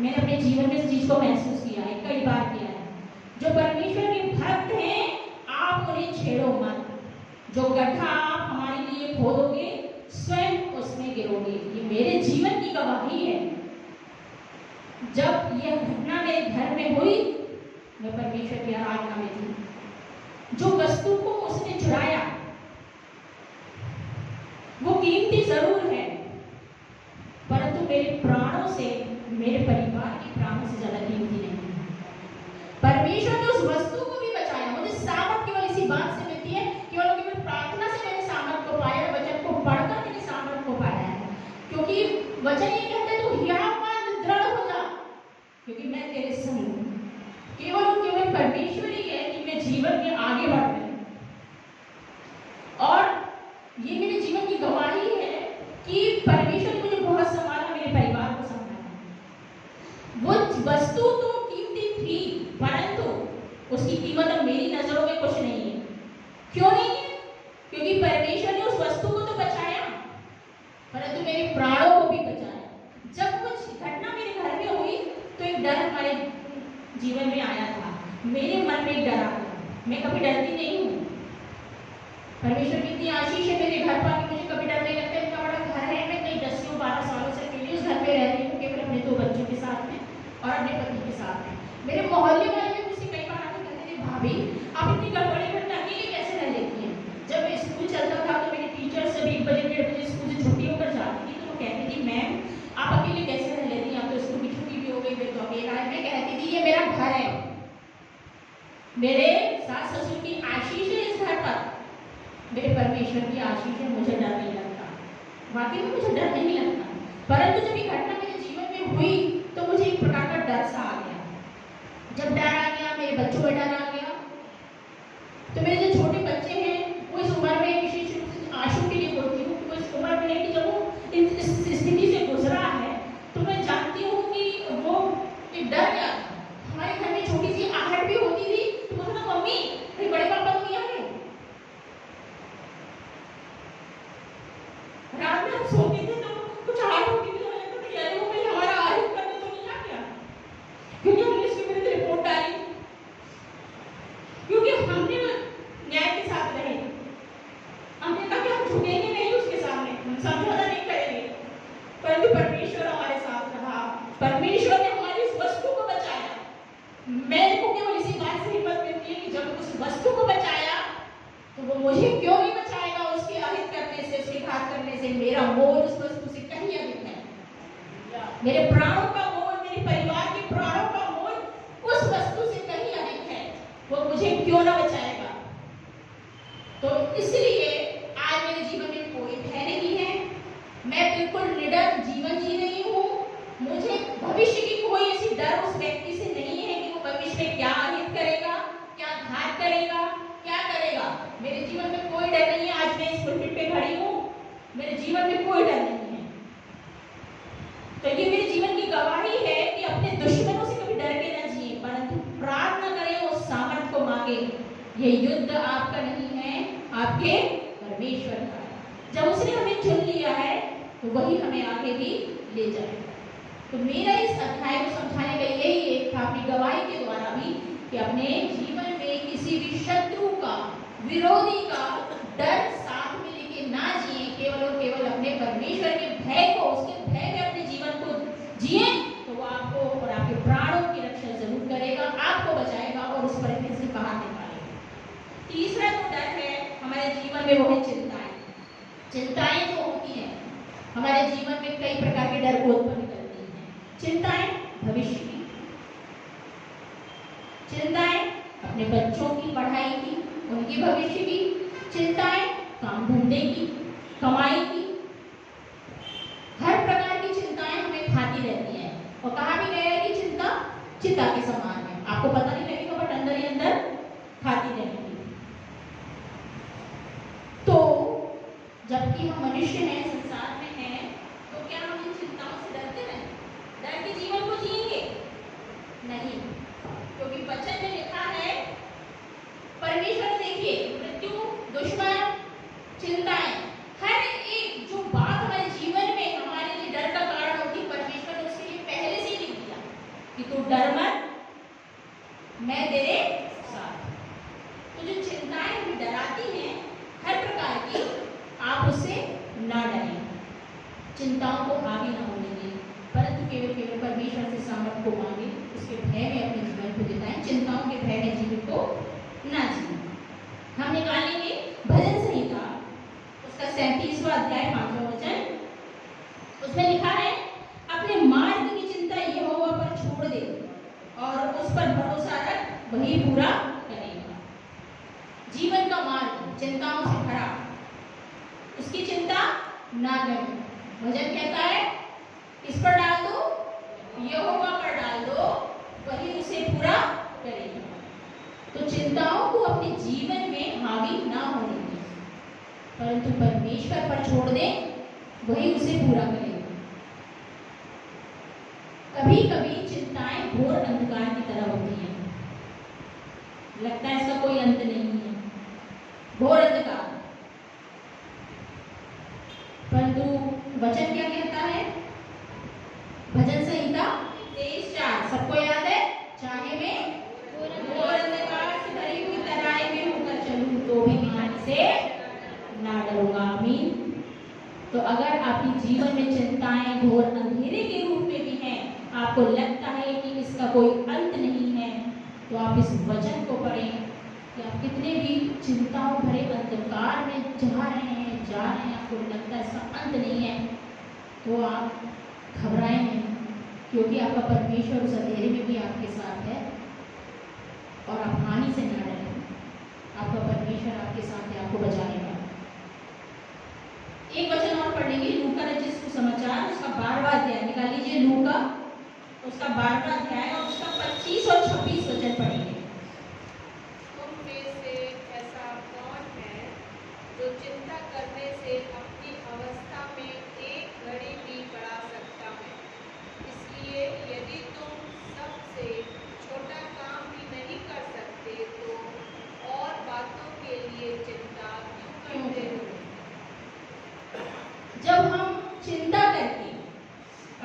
मैंने अपने जीवन में इस चीज को महसूस किया है, कई बार किया है। जो परमेश्वर के भक्त हैं आप उन्हें छेड़ो मत। जो गड्ढा आप हमारे लिए खोदोगे स्वयं उसमें गिरोगे। ये मेरे जीवन की गवाही है। जब यह घटना मेरे घर में हुई, मैं परमेश्वर की आराधना में थी। जो वस्तु को उसने चुराया वो कीमती जरूर है, परंतु मेरे प्राणों से, मेरे परिवार के प्राणों से ज्यादा कीमती नहीं है। परमेश्वर ने उस वस्तु को भी बचाया। मुझे सामर्थ केवल इसी बात से मिलती है, केवल प्रार्थना से मैंने सामर्थ को पाया, वचन को पढ़कर मैंने सामर्थ को पाया है। क्योंकि वचन ये कहता है तू हियावान दृढ़ हो जा, क्योंकि मैं तेरे संग हूं। केवल परमेश्वर ही है कि मैं जीवन में आगे बढ़ रही हूं। और ये मेरे जीवन की गवाही है कि परमेश्वर ने मुझे बहुत संभाला, मेरे परिवार को संभाला। वो वस्तु तो कीमती थी, परंतु उसकी कीमत अब मेरी नजरों में कुछ नहीं है। क्यों नहीं है? क्योंकि परमेश्वर ने उस वस्तु को तो बचाया, परंतु मेरे प्राणों को भी बचाया। जब कुछ घटना मेरे घर में हुई तो एक डर हमारे जीवन में आया था, मेरे मन में एक डर आ गया। मैं कभी डरती नहीं हूँ, परमेश्वर की इतनी आशीष है मेरे घर पर, मुझे कभी डर नहीं लगता। इतना बड़ा घर है, मैं कई 10-12 सालों से अकेली उस घर में रह रही हूँ, केवल अपने 2 बच्चों के साथ में और अपने पति के साथ में। मेरे मोहल्ले वाले भी मुझसे कई बार आके कहते थे, भाभी आप इतनी बड़े घर में अकेले कैसे रह लेती हैं। जब स्कूल चलता था तो मेरी टीचर सभी 1 बजे 1:30 बजे स्कूल से छुट्टी होकर जाती थी, तो वो कहती थी मैम आप अकेले कैसे रह लेती हैं, आप तो स्कूल की छुट्टी भी हो गई, फिर तो अकेला है। मैं कहती थी ये मेरा घर है, मेरे सास ससुर की आशीष है इस घर पर, मेरे परमेश्वर की आशीष है, मुझे डर नहीं लगता। वाकई में मुझे डर नहीं लगता। परंतु जब ये घटना मेरे जीवन में हुई तो मुझे एक प्रकार का डर सा आ गया। जब डर आ गया, मेरे बच्चों में डर आ गया, तो मेरे जो छोटे बच्चे हैं वो इस उम्र में, विशेष रूप से आशु के लिए बोलती हूँ, वो इस उम्र में है कि जब वो इस स्थिति से गुजरा है तो मैं जानती हूँ कि वो एक डर गया। हमारे घर में छोटी सी आहट भी होती थी तो बोलता था मम्मी अरे बड़े पापा तो यहाँ है। रात में हम सोते थे तो कुछ आहट होती थी, हमें लगता था यार वो कोई हमारा आहट करने तो नहीं आ गया, क्योंकि हमने इसके विरुद्ध रिपोर्ट डाली, क्योंकि हमने न्याय के साथ रहे। हमने कहा कि हम झुकेंगे नहीं उसके सामने, हम समझौता नहीं करेंगे। परंतु परमेश्वर हमारे साथ रहा, परमेश्वर ने हमारी उस वस्तु को बचाया। मेरे को केवल इसी बात से हिम्मत मिलती है कि जब उस वस्तु को बचाया तो वो मुझे क्यों नहीं बचाएगा उसके अहित करने से, उसके घात करने से। मेरा मोल उस वस्तु से कहीं अधिक है। मेरे प्राणों का मोल, मेरे परिवार के प्राणों का मोल उस वस्तु से बिल्कुल निडर जीवन जी रही हूँ, मुझे भविष्य की कोई ऐसी डर उस व्यक्ति से नहीं है कि वो भविष्य में क्या अहित करेगा, क्या घात करेगा, क्या करेगा। मेरे जीवन में कोई डर नहीं है। आज मैं इस पुलपिट पे खड़ी हूँ, मेरे जीवन में कोई डर नहीं है। तो ये मेरे जीवन की गवाही है कि अपने दुश्मनों से कभी डर के न जिए, परंतु प्रार्थना करें, उस सामर्थ को मांगे। ये युद्ध आपका नहीं है, आपके परमेश्वर का है। जब उसने हमें चुन लिया है तो वही हमें आगे भी ले जाएगा। तो मेरा इस अध्याय को समझाने का यही एक था, अपनी गवाही के द्वारा भी, कि अपने जीवन में किसी भी शत्रु का, विरोधी का डर साथ में लेके ना जिए, केवल और केवल अपने परमेश्वर के भय को, उसके भय में अपने जीवन को जिए, तो वो आपको और आपके प्राणों की रक्षा जरूर करेगा, आपको बचाएगा और उस परिस्थिति से बाहर निकालेगा। तीसरा जो डर है हमारे जीवन में वो है चिंताएं। चिंताएं जो होती हैं हमारे जीवन में कई प्रकार के डर को उत्पन्न करती हैं। चिंताएं भविष्य की, चिंताएं अपने बच्चों की पढ़ाई की, उनकी भविष्य की, चिंताएं काम धंधे की, कमाई की, हर प्रकार की चिंताएं हमें खाती रहती हैं। और कहा भी गया है कि चिंता चिता के समान है, आपको पता नहीं लगेगा बट अंदर ही अंदर खाती रहेगी। तो जबकि हम मनुष्य हैं, संसार में हैं, तो क्या हम इन चिंताओं से डरते हैं? डर के जीवन को जिएंगे? नहीं, क्योंकि वचन में लिखा है, परमेश्वर ने देखिए मृत्यु, दुश्मन, चिंताएं, हर एक जो बात हमारे जीवन में हमारे लिए डर का कारण होती, परमेश्वर ने उसके लिए पहले से ही लिख दिया कि तू डर मत, मैं तेरे साथ। तो जो चिंताएं हमें डराती हैं हर प्रकार की, आप उससे ना डरें, चिंताओं को हावी ना होने दें, परंतु केवल केवल परमेश्वर से सामर्थ को मांगे, उसके भय में अपने जीवन को बिताएं, चिंताओं के भय में जीवन को ना जिए। हम निकालेंगे भजन संहिता, उसका 37वां अध्याय 5वां वचन। उसमें लिखा है, अपने मार्ग की चिंता यहोवा पर छोड़ दे और उस पर भरोसा रख, वही पूरा करेगा। जीवन का मार्ग चिंताओं से भरा, उसकी चिंता ना करें। भजन कहता है, किस पर डाल दो? यहोवा पर डाल दो, वही उसे पूरा करेगा। तो चिंताओं को अपने जीवन में हावी ना होने दें, परंतु परमेश्वर पर छोड़ दें, वही उसे पूरा करेगा। कभी कभी चिंताएं घोर अंधकार की तरह होती हैं, लगता है इसका कोई अंत नहीं है, घोर अंधकार। परंतु वचन क्या कहता है? भजन संहिता 23:4 सबको याद है, चाहे मैं घोर अंधकार से भरी हुई तराई में होकर चलूं तो भी हानि से ना डरूंगा। आमीन। तो अगर आपके जीवन में चिंताएं घोर अंधेरे के रूप में भी हैं, आपको लगता है कि इसका कोई अंत नहीं है, तो आप इस वचन को पढ़ें कि आप कितने भी चिंताओं भरे अंधकार में जा रहे हैं, आपको लगता है इसका अंत नहीं है, तो आप घबराएं नहीं, क्योंकि आपका परमेश्वर उस अंधेरे में भी आपके साथ है और आप हानि से ना डरें। आपका परमेश्वर आपके साथ है, आपको बचाने वाला। एक वचन और पढ़ लेंगे, लूका रचित सुसमाचार, उसका 12वां अध्याय। निकाल लीजिए लूका, उसका 12वां अध्याय और उसका 25 और 26 वचन पढ़ेंगे। तुम में से ऐसा कौन है जो चिंता करने से अपनी अवस्था में एक घड़ी भी बढ़ा सकता है? इसलिए यदि तुम सबसे छोटा काम भी नहीं कर सकते, तो और बातों के लिए चिंता क्यों करते हो? जब हम चिंता करके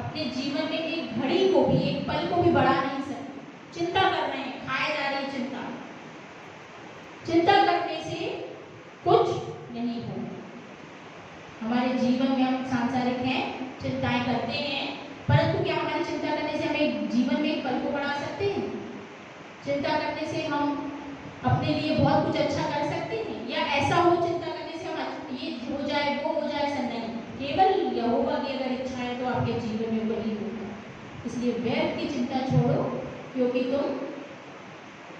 अपने जीवन में एक घड़ी को भी, एक पल को भी बढ़ा नहीं सकते, चिंता कर रहे हैं, खाए जा रही चिंता, चिंता करने से कुछ नहीं होगा। हमारे जीवन में हम सांसारिक हैं, चिंताएं करते हैं, परंतु क्या हमारी चिंता करने से हमें जीवन में एक पल को बढ़ा सकते हैं? चिंता करने से हम अपने लिए बहुत कुछ अच्छा कर सकते हैं? या ऐसा हो चिंता करने से हम ये हो जाए, वो हो जाए, ऐसा नहीं। केवल यहोवा की अगर इच्छा है तो आपके जीवन में वही होगा। इसलिए व्यर्थ की चिंता छोड़ो, क्योंकि तुम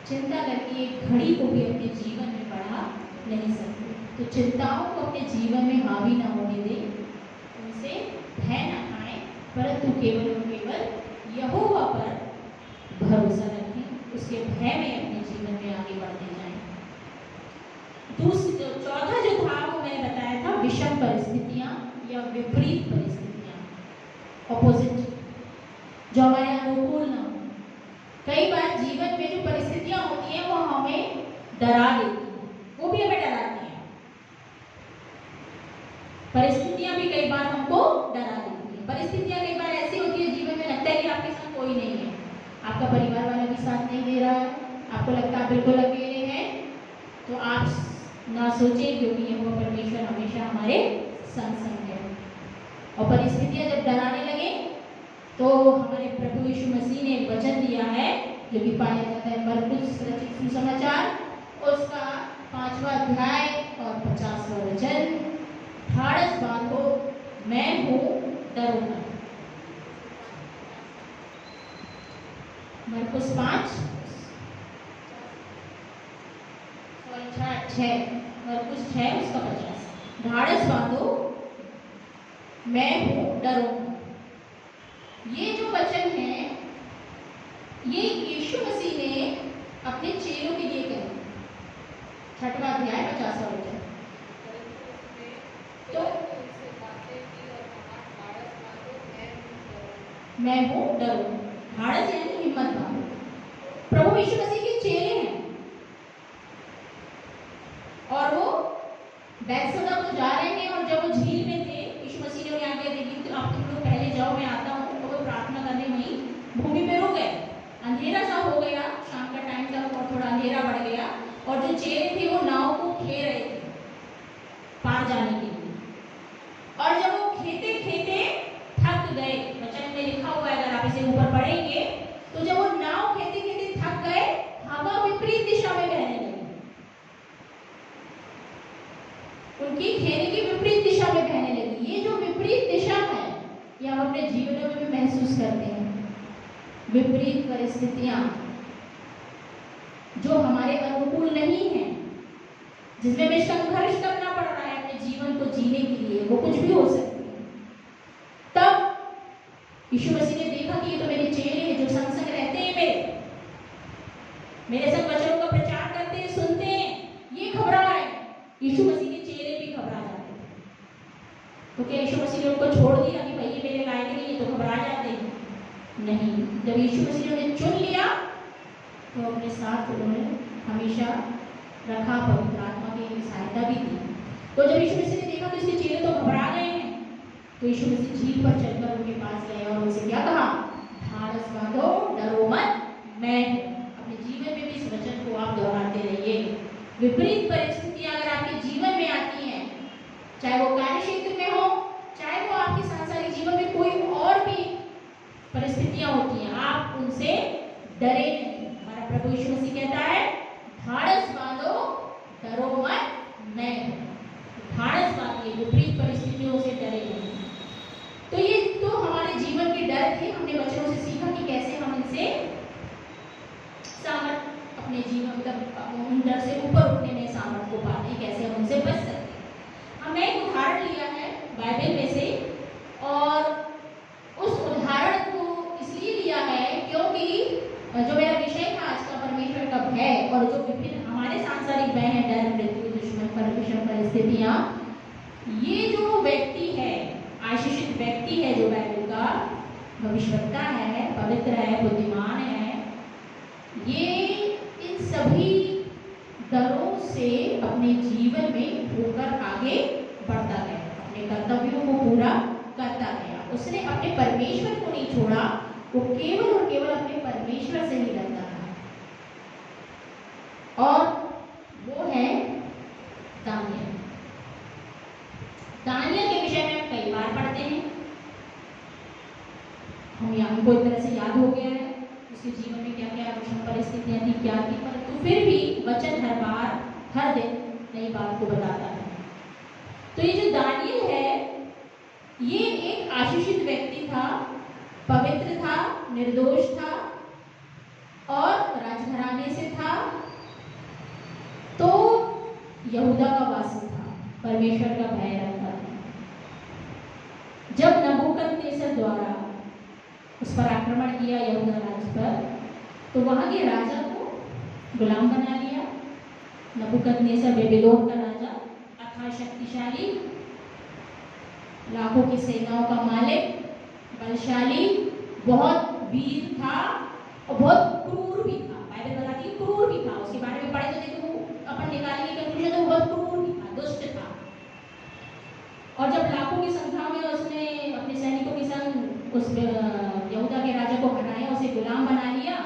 चिंता करके एक घड़ी को भी अपने जीवन में बढ़ा नहीं सकते। तो चिंताओं को अपने जीवन में हावी ना होने दें, उनसे चौथा जो था वो मैंने बताया था विषम परिस्थितियां या विपरीत परिस्थितियां, ऑपोजिट, जो हमारे अनुकूल ना हो। कई बार जीवन में जो परिस्थितियां होती हैं वो हमें डरा देती हैं, वो भी हमें डराती हैं। परिस्थितियां भी कई बार हमको डरा देती हैं। परिस्थितियां कई बार ऐसी होती है जीवन में, लगता है कि आपके साथ कोई नहीं है, आपका परिवार वाला भी साथ नहीं दे रहा है, आपको लगता है आप बिल्कुल अकेले हैं, तो आप ना सोचें, क्योंकि यहोवा परमेश्वर हमेशा हमारे संग संग है। और परिस्थितियां जब डराने लगे तो हमारे प्रभु यीशु मसीह ने एक वचन दिया है जो कि पाया जाता है मरकुस रचित सुसमाचार उसका 5वां अध्याय और 50वां वचन, ढाढ़स बांधो मैं हूँ डरो मत। मरकुस 5 मरकुस 6 उसका 50, ढाढ़स बांधो मैं हूँ डरो मत। ये जो वचन है ये यीशु मसीह ने अपने चेलों के लिए कहे, 6वां अध्याय 50वां वचन। तो मैं हूँ डरो, ढाढ़स यानी हिम्मत बांधो। प्रभु यीशु मसीह के चेले हैं और वो बैतसैदा को जा रहे हैं, और जब वो झील में थे यीशु मसीह ने उन्हें आज्ञा दी कि आप तुम लोग पहले जाओ, मैं आता हूँ, तो वो प्रार्थना करने वहीं भूमि पे रुक गए। अंधेरा सा हो गया, शाम का टाइम था और थोड़ा अंधेरा बढ़ गया, और जो चेले थे वो नाव को खे रहे थे पार जाने के लिए। और जब वो खेते खेते थक गए, वचन में लिखा हुआ है अगर आप इसे ऊपर पढ़ेंगे, तो जब वो नाव खेते खेते थक गए, हवा विपरीत दिशा में बहने लगी, उनकी खेने की विपरीत दिशा में बहने लगी। ये जो विपरीत दिशा है ये हम अपने जीवनों में भी महसूस करते हैं। विपरीत परिस्थितियां जो हमारे अनुकूल नहीं है, जिसमें हमें संघर्ष करना पड़ रहा है अपने जीवन को जीने के लिए, वो कुछ भी हो सकती है। तब यीशु मसीह ने देखा कि ये तो मेरे चेले हैं जो संग संग रहते हैं, मेरे संग वचनों का प्रचार करते हैं, सुनते हैं, ये घबरा रहे हैं। यीशु मसीह के चेले भी घबरा जाते हैं। तो क्या यीशु मसीह ने उनको छोड़ दिया कि भाई ये मेरे लायक नहीं है, तो घबरा जाते हैं? नहीं, जब यीशु मसीह ने उन्हें चुन लिया तो अपने साथ उन्होंने हमेशा रखा, पवित्र आत्मा की सहायता भी दी। तो जब यीशु मसीह ने देखा तो इसके चेले तो घबरा गए हैं, तो यीशु मसीह झील पर चलकर उनके पास गए और उनसे क्या कहा? ढाढ़स बांधो डरो मत मैं हूं। अपने जीवन में भी इस वचन को आप दोहराते रहिए। विपरीत परिस्थितियां अगर आपके जीवन में आती हैं, चाहे वो कार्य क्षेत्र में हो, चाहे वो आपके सांसारिक जीवन में कोई और भी परिस्थितियां होती हैं, आप उनसे डरे नहीं। हमारा प्रभु यीशु मसीह कहता है ढाढ़स बांधो डरो मत मैं हूं। ढाढ़स बांधिए, विपरीत परिस्थितियों से डरे नहीं। तो ये तो हमारे जीवन के डर थे, हमने वचनों से सीखा कि कैसे हम इनसे सामर्थ अपने जीवन मतलब उन डर से ऊपर उठने में सामर्थ को पाते, कैसे हम उनसे बच सकते हैं। हमने एक उदाहरण लिया है बाइबल में से, और उस उदाहरण को इसलिए लिया है क्योंकि जो मेरा विषय था आज का परमेश्वर का भय, और जो विभिन्न हमारे सांसारिक भय है, डर, मृत्यु, दुश्मन, परमेश्वर, परिस्थितियां, ये जो व्यक्ति है, आशीषित व्यक्ति है, जो बाइबल का भविष्यवक्ता है, पवित्र है, बुद्धिमान है, ये इन सभी डरों से अपने जीवन में होकर आगे बढ़ता गया, अपने कर्तव्यों को पूरा करता गया। उसने अपने परमेश्वर को नहीं छोड़ा, वो केवल और केवल अपने परमेश्वर से ही डरता था, और वो है दानियल। दानियल के विषय में हम कई बार पढ़ते हैं, हमको एक तरह से याद हो गया है उसके जीवन में क्या क्या विषम परिस्थितियां थी, क्या थी, परंतु फिर भी वचन हर बार हर दिन नई बात को बताता है। तो ये जो दानियल है ये एक आशीषित व्यक्ति था, पवित्र था, निर्दोष था और राजघराने से था, तो यहूदा का वासी था, परमेश्वर का भय रखता था। जब नबूकदनेस्सर द्वारा उस पर आक्रमण किया यहूदा राज्य पर, तो वहां के राजा को गुलाम बना लिया नबूकदनेस्सर बेबीलोन का राजा, अथाह शक्तिशाली, लाखों की सेनाओं का मालिक, बलशाली, बहुत वीर था और बहुत क्रूर भी था। बाइबल बताती है क्रूर भी था। उसके बारे में पढ़े तो देखो अपन निकालेंगे कंक्लूजन, तो बहुत क्रूर भी था, दुष्ट था। और जब लाखों की संख्या में उसने अपने सैनिकों के संग उस यहूदा के राजा को हटाया, उसे गुलाम बना लिया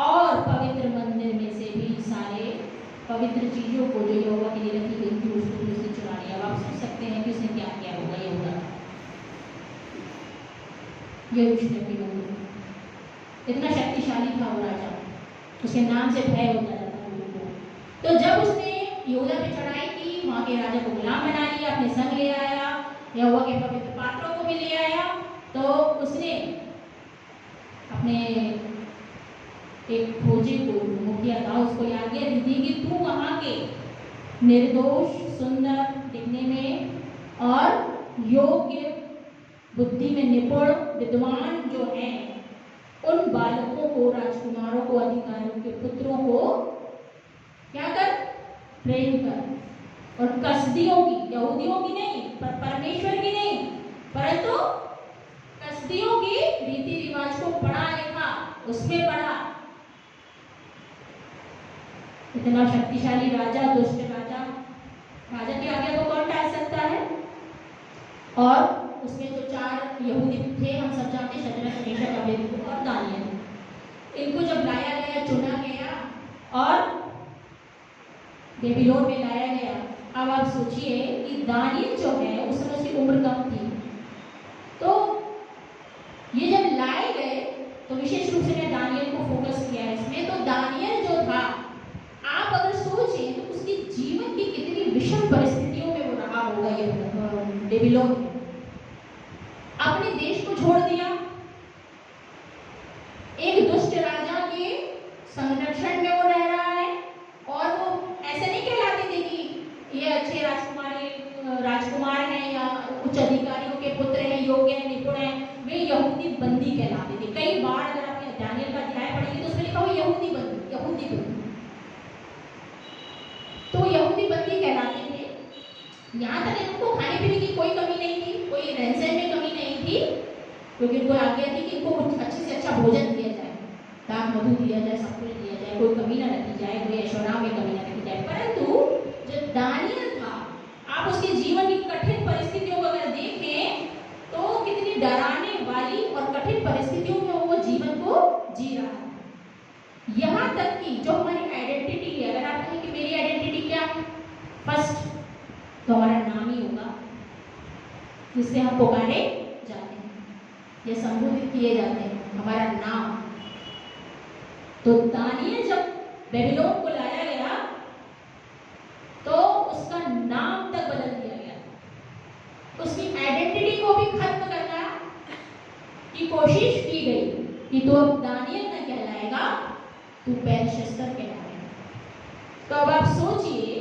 और पवित्र मंदिर में से भी सारे पवित्र चीजों को जो यहोवा के लिए रखी गई थी उसको भी उसने चुरा लिया। अब आप सोच सकते हैं कि उसने क्या किया होगा यहूदा यरूशलेम के मंदिर। इतना शक्तिशाली था वो राजा, उसके नाम से भय होता था लोगों को। तो जब उसने यहूदा पे चढ़ाई की, वहां के राजा को गुलाम बना लिया, अपने संग ले आया, यहोवा के पवित्र पात्रों को भी ले आया, तो उसने अपने एक खोजी को, मुखिया था, उसको आज्ञा दी थी कि तू वहां के निर्दोष, सुंदर दिखने में और योग्य, बुद्धि में निपुण, विद्वान जो हैं उन बालकों को, राजकुमारों को, अधिकारियों के पुत्रों को क्या कर, प्रेम कर। और कसदियों की, यहूदियों की नहीं, पर परमेश्वर की नहीं, परंतु कसदियों की रीति रिवाज को पढ़ा लिखा, उसमें पढ़ा। इतना शक्तिशाली राजा, दुष्ट राजा, राजा की आज्ञा को कौन टाल सकता है। और उसमें जो 4 यहूदी थे, हम सब जानते, शद्रक, मेशक, अबेदनगो और दानियेल, इनको जब लाया गया, चुना गया और बेबीलोन में लाया गया। अब आप सोचिए कि दानियेल जो है उस समय उसकी उम्र कम थी, तो ये जब लाए गए तो विशेष रूप से मैं दानियेल को फोकस किया है इसमें। तो दानियेल जो था, आप अगर सोचें तो उसके जीवन की कितनी विषम परिस्थितियों में वो रहा होगा ये बेबीलोन में। अपने देश को छोड़ दिया, एक दुष्ट राजा के संरक्षण में वो रह रहा है, और वो ऐसे नहीं कहलाते थे कि ये अच्छे राजकुमार हैं या उच्च अधिकारियों के पुत्र हैं, योग्य हैं, निपुण हैं, वे यहूदी बंदी कहलाते थे। कई बार अगर आप दानियेल का अध्याय पढ़ेंगे तो उसमें लिखा हुआ यहूदी बंदी, यहूदी बंदी, तो यहूदी बंदी कहलाते थे। यहाँ तक इनको खाने पीने की कोई कमी नहीं थी, कोई रहन सहन में कमी नहीं थी, क्योंकि इनको आज्ञा थी कि इनको कुछ अच्छे से अच्छा भोजन दिया जाए, दाख मधु दिया जाए, सब कुछ दिया जाए, कोई कमी ना रखी जाए, कोई ऐशोआराम में कमी ना रखी जाए। परंतु जो दानियेल था, आप उसके जीवन की कठिन परिस्थितियों को अगर देखें तो कितनी डराने वाली और कठिन परिस्थितियों में वो जीवन को जी रहा है। यहाँ तक कि जो हमारी आइडेंटिटी है, अगर आप कहें कि मेरी आइडेंटिटी क्या है, फर्स्ट तो हमारा नाम ही होगा, जिससे हम पुकारे जाते हैं या संबोधित किए जाते हैं, हमारा नाम। तो दानियेल जब बेबीलोन को लाया गया तो उसका नाम तक बदल दिया गया, उसकी आइडेंटिटी को भी खत्म करना की कोशिश की गई कि तो अब दानियेल न कहलाएगा, तू बेलशस्सर कहलाएगा। तो अब आप सोचिए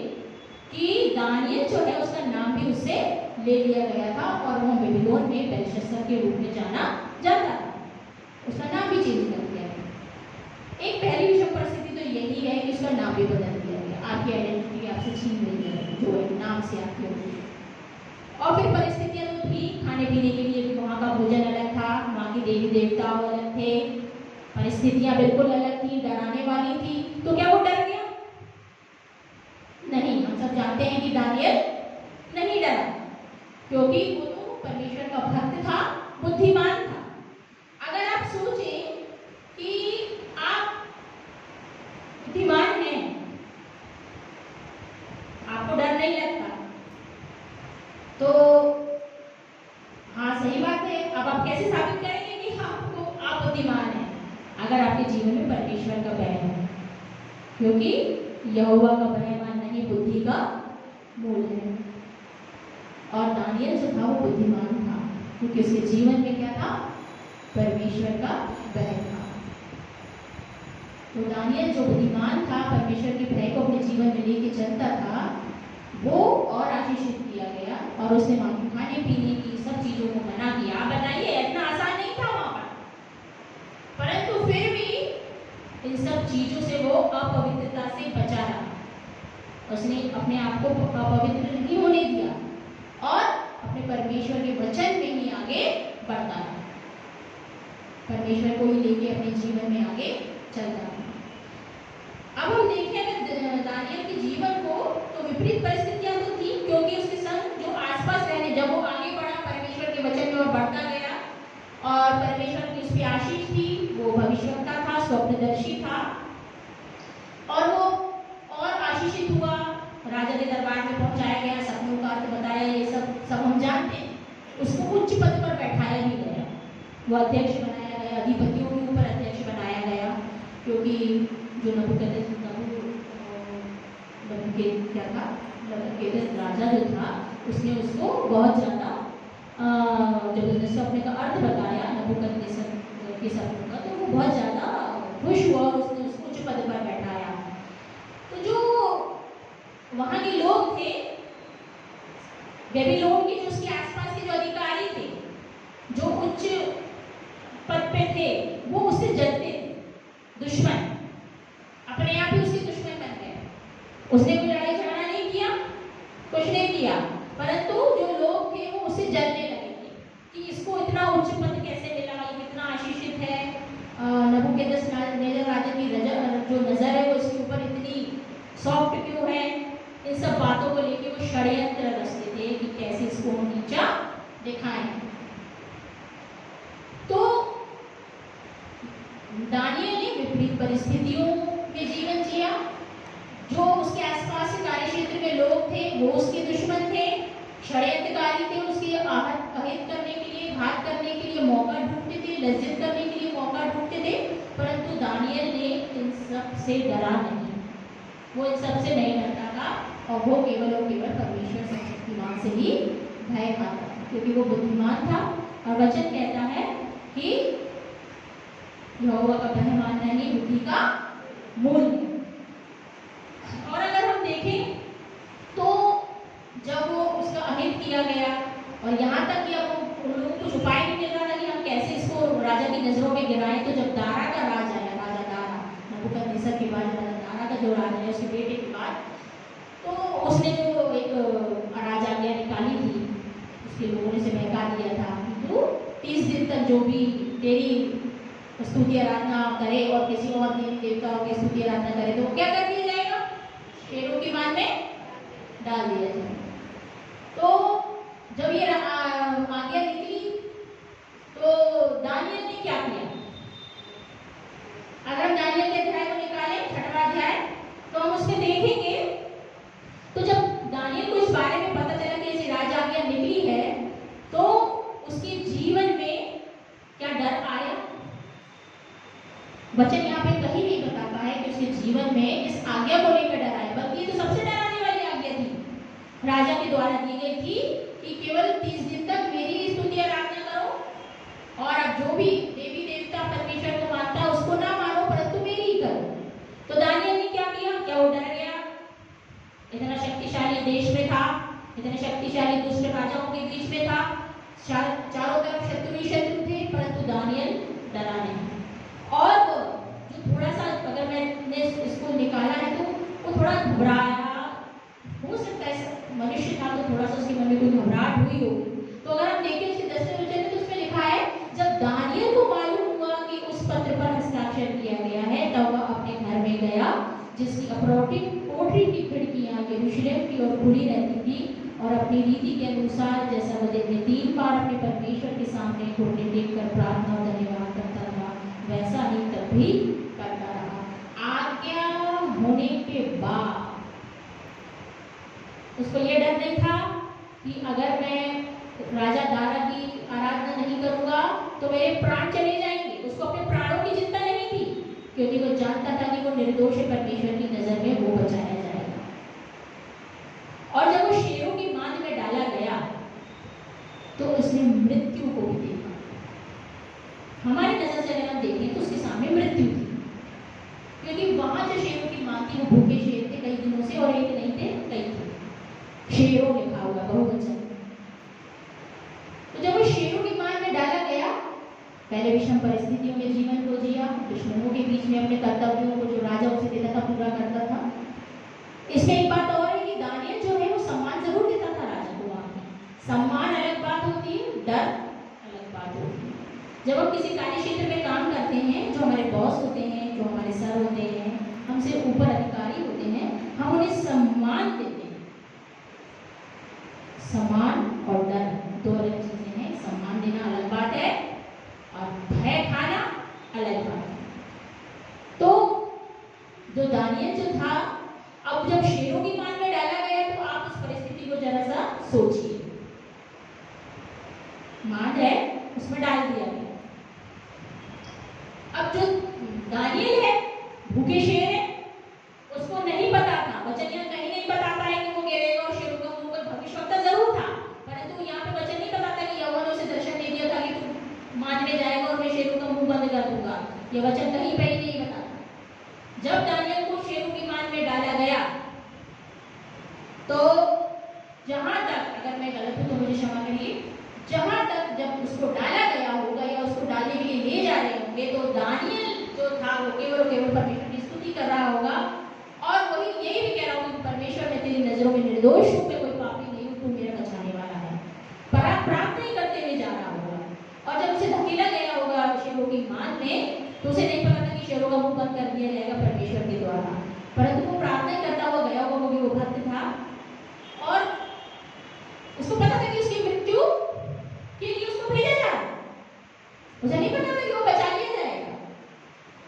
कि दानियेल जो है उसका नाम भी उससे ले लिया गया था और वह बेबीलोन में बेलशस्सर के रूप में जाना जाता था, उसका नाम भी चेंज कर दिया गया। एक पहली विषम परिस्थिति तो यही है कि उसका नाम भी बदल दिया गया, आपकी आइडेंटिटी आपसे छीन ली गई जो है नाम से आपकी होती है। और फिर परिस्थितियां तो थी, खाने पीने के लिए भी वहाँ का भोजन अलग था, वहाँ के देवी देवता अलग थे, परिस्थितियां बिल्कुल अलग थी, डराने वाली थी। तो क्या वो डर गया? नहीं, हम सब जानते हैं कि दानियेल नहीं डरा, क्योंकि वो तो परमेश्वर का भक्त था, बुद्धिमान था। अगर आप सोचें कि आप बुद्धिमान हैं, आपको डर नहीं लगता, तो हाँ सही बात है। अब आप कैसे साबित करेंगे कि आप बुद्धिमान हैं? अगर आपके जीवन में परमेश्वर का भय है, क्योंकि यहोवा का भय मानना ही बुद्धि का मूल है। और दानियेल जो था वो बुद्धिमान था, क्योंकि उसके जीवन में क्या था? परमेश्वर का भय था। तो दानियेल जो बुद्धिमान था, परमेश्वर के भय को अपने जीवन में लेके चलता था, वो और आशीषित किया गया और उसने वहाँ खाने पीने की सब चीजों को मना किया। आप बताइए, इतना आसान नहीं था वहां पर, परंतु फिर भी इन सब चीजों से वो अपवित्रता से बचा रहा। उसने अपने आप को पवित्र नहीं होने दिया और अपने परमेश्वर के वचन में ही आगे बढ़ता रहा, परमेश्वर को ही लेके अपने जीवन में आगे चलता रहा। अब हम देखें अगर दानियल के जीवन को, तो विपरीत परिस्थितियां तो थी, क्योंकि उसके संग जो आसपास रहने, जब वो आगे बढ़ा परमेश्वर के वचन में और बढ़ता गया और परमेश्वर की उस पर आशीष थी, वो भविष्यवक्ता था, स्वप्नदर्शी था और वो और आशीषित हुआ, राजा के दरबार में पहुंचाया गया, सपनों का अर्थ बताया, ये सब हम जानते हैं। उसको उच्च पद पर बैठाया भी गया, वो अध्यक्ष बनाया गया, अधिपतियों के ऊपर अध्यक्ष बनाया गया, क्योंकि जो नबूकदनेस्सर क्या था, नबूकदनेस्सर राजा जो था, उसने उसको बहुत ज़्यादा जब उसने सपने का अर्थ बताया नबूकदनेस्सर के सपनों का, तो वो बहुत ज़्यादा खुश हुआ और उसने उसको उच्च पद पर बैठाया। तो जो वहाँ के लोग थे, बेबीलोन के जो उसके आसपास के जो अधिकारी थे, जो उच्च पद पे थे, वो उससे जलते थे, दुश्मन, अपने आप ही उसके दुश्मन बन गए। उसने कोई लड़ाई झगड़ा नहीं किया, कुछ नहीं किया, परंतु जो लोग थे वो उससे जलने लगे थे कि इसको इतना उच्च पद कैसे मिला, ये कितना आशीषित है, नबूकदनेस्सर राजा की जो नजर है वो इसके ऊपर इतनी सॉफ्ट क्यों है। इन सब बातों को लेके वो षड्यंत्र रचते थे कि कैसे इसको नीचा दिखाएं। तो दानियल ने विपरीत परिस्थितियों में जीवन जिया, जो उसके आसपास के कार्यक्षेत्र में लोग थे वो उसके दुश्मन थे, षड्यंत्रकारी थे, उसके अहित करने के लिए, घात करने के लिए मौका ढूंढते थे, लज्जित करने के लिए मौका ढूंढते थे, परंतु दानियल ने इन सब से डरा नहीं, वो इन सब से नहीं डरता था और वो केवल और केवल परमेश्वर सर्वशक्तिमान से ही भय खाता था, क्योंकि वो बुद्धिमान था और वचन कहता है कि यहोवा का भय मानना ही बुद्धि का मूल है। और अगर हम देखें तो जब वो उसका अहित किया गया और यहाँ तक कि अब उन लोगों को कुछ उपाय नहीं मिल रहा था कि हम कैसे इसको राजा की नजरों में गिराएं, तो जब दारा का राज आया, राजा दारा, नबूकदनेस्सर के बाद राजा दारा का जो राजा है उसके बेटे के बाद, तो उसने जो एक राजाज्ञा निकाली थी, उसके लोगों ने से बहका दिया था, तो 30 दिन तक जो भी तेरी स्तुति आराधना करे और किसी और देवी देवताओं की स्तुति आराधना करे तो क्या कर दिया जाएगा, शेरों की मान में डाल दिया जाएगा। तो जब ये आज्ञा निकली तो दानियल ने क्या किया, अगर हम दानियल के अध्याय को निकालें, 6वां अध्याय, तो हम उसमें देखेंगे। तो जब दानियल को इस बारे में पता चला कि ऐसी राज आज्ञा निकली है, तो उसके जीवन में क्या डर आया। वचन यहाँ पे कहीं नहीं बताता है कि उसके जीवन में इस आज्ञा को लेकर डर आया, बल्कि ये तो सबसे डराने वाली आज्ञा थी, राजा के द्वारा दी गई थी कि केवल 30 दिन तक मेरी स्तुति आराधना करो और अब जो भी देवी देवता परमेश्वर को मानता है उसको ना मानो, परंतु मेरी ही करो। तो दानियल ने क्या किया, क्या वो डर गया? इतना शक्तिशाली देश में था, इतने शक्तिशाली दुष्ट राजाओं के बीच में था, चारों तरफ शत्रु ही शत्रु थे, परंतु दानियल डरा नहीं। और जो थोड़ा सा, अगर मैंने इसको निकाला है तो वो थोड़ा घबराया, हो सकता है मनुष्य था तो थोड़ा सा उसके मन में कोई घबराहट हुई होगी। तो अगर हम देखें उसके 10वें वचन में, तो उसमें लिखा है, जब दानियल को मालूम हुआ कि उस पत्र पर हस्ताक्षर किया गया है, तब वह अपने घर में गया, जिसकी अपरोटी कोठरी की खिड़कियां यरूशलेम की ओर खुली रहती थी, और अपनी रीति के अनुसार जैसा वह दिन में 3 बार अपने परमेश्वर के सामने घुटने टेक कर प्रार्थना और धन्यवाद करता था, वैसा ही तब भी करता रहा। आज्ञा होने के बाद उसको ये डर नहीं था कि अगर मैं राजा दारा की आराधना नहीं करूंगा तो मेरे प्राण चले जाएंगे। उसको अपने प्राणों की चिंता नहीं थी, क्योंकि वो जानता था कि वो निर्दोष परमेश्वर की नजर में वो बचाया जाएगा। और जब वो शेरों की मांद में डाला गया तो उसने मृत्यु को भी देखा। हमारी नजर से अगर हम देखें तो उसके सामने मृत्यु थी, क्योंकि वहां जो शेरों की मांद थी वो भूखे शेर थे कई दिनों से, और एक नहीं थे, कई थे। शेरों लिखा हुआ बहुवचन। तो जब वो शेरों की मांद में डाला गया, पहले विषम परिस्थितियों में जीवन को जिया, दुश्मनों के बीच में अपने कर्तव्यों को जो राजा उसे देता था पूरा करता था। इसमें एक बात और डर अलग बात होती है। जब हम किसी कार्य क्षेत्र में काम करते हैं, जो हमारे बॉस होते हैं, जो हमारे सर होते हैं, हमसे ऊपर अधिकारी होते हैं, हम उन्हें सम्मान देते हैं। सम्मान और डर दो अलग चीजें हैं। सम्मान देना अलग बात है और भय खाना अलग बात है। तो जो दानियल जो था, अब जब शेरों की मान में डाला गया तो आप उस परिस्थिति को जरा सा सोचिए। मान है उसमें डाल दिया गया। अब जो दानियल है, भूखे शेर है, उसको नहीं पता था, वचन यहाँ कहीं नहीं बताता है कि वो गिरेगा और शेरों का मुंह पर भविष्यवक्ता जरूर था, परंतु यहाँ पे वचन नहीं बताता कि यहोवा ने उसे दर्शन दे दिया था कि तू मारने जाएगा और मैं शेरों का मुंह बंद कर दूंगा। ये वचन कहीं पे ही नहीं बताता। जब दानियल को शेरों की मान में डाला गया तो जहां तक, अगर मैं गलत हूं तो मुझे क्षमा करिए, जहां तक जब उसको डाला गया होगा या उसको डालने के लिए ले जा रहे होंगे तो दानियल जो था वो केवल परमेश्वर की स्तुति कर रहा होगा और वही यही भी कह रहा होगा कि परमेश्वर मैं तेरी नजरों में निर्दोष हूं, मैं कोई पापी नहीं हूं, तू मेरा बचाने वाला है। प्रार्थना ही करते हुए जा रहा होगा। और जब उसे धकेला गया होगा शेरों की मान में तो उसे नहीं पता था कि शेरों का मुंह बंद कर दिया जाएगा परमेश्वर के द्वारा, परंतु वो प्रार्थना करता हुआ गया होगा क्योंकि वो भक्त था और उसको पता था कि उसकी मृत्यु के लिए उसको भेजा जा रहा है। उसे नहीं पता था कि वो बचा लिया जाएगा,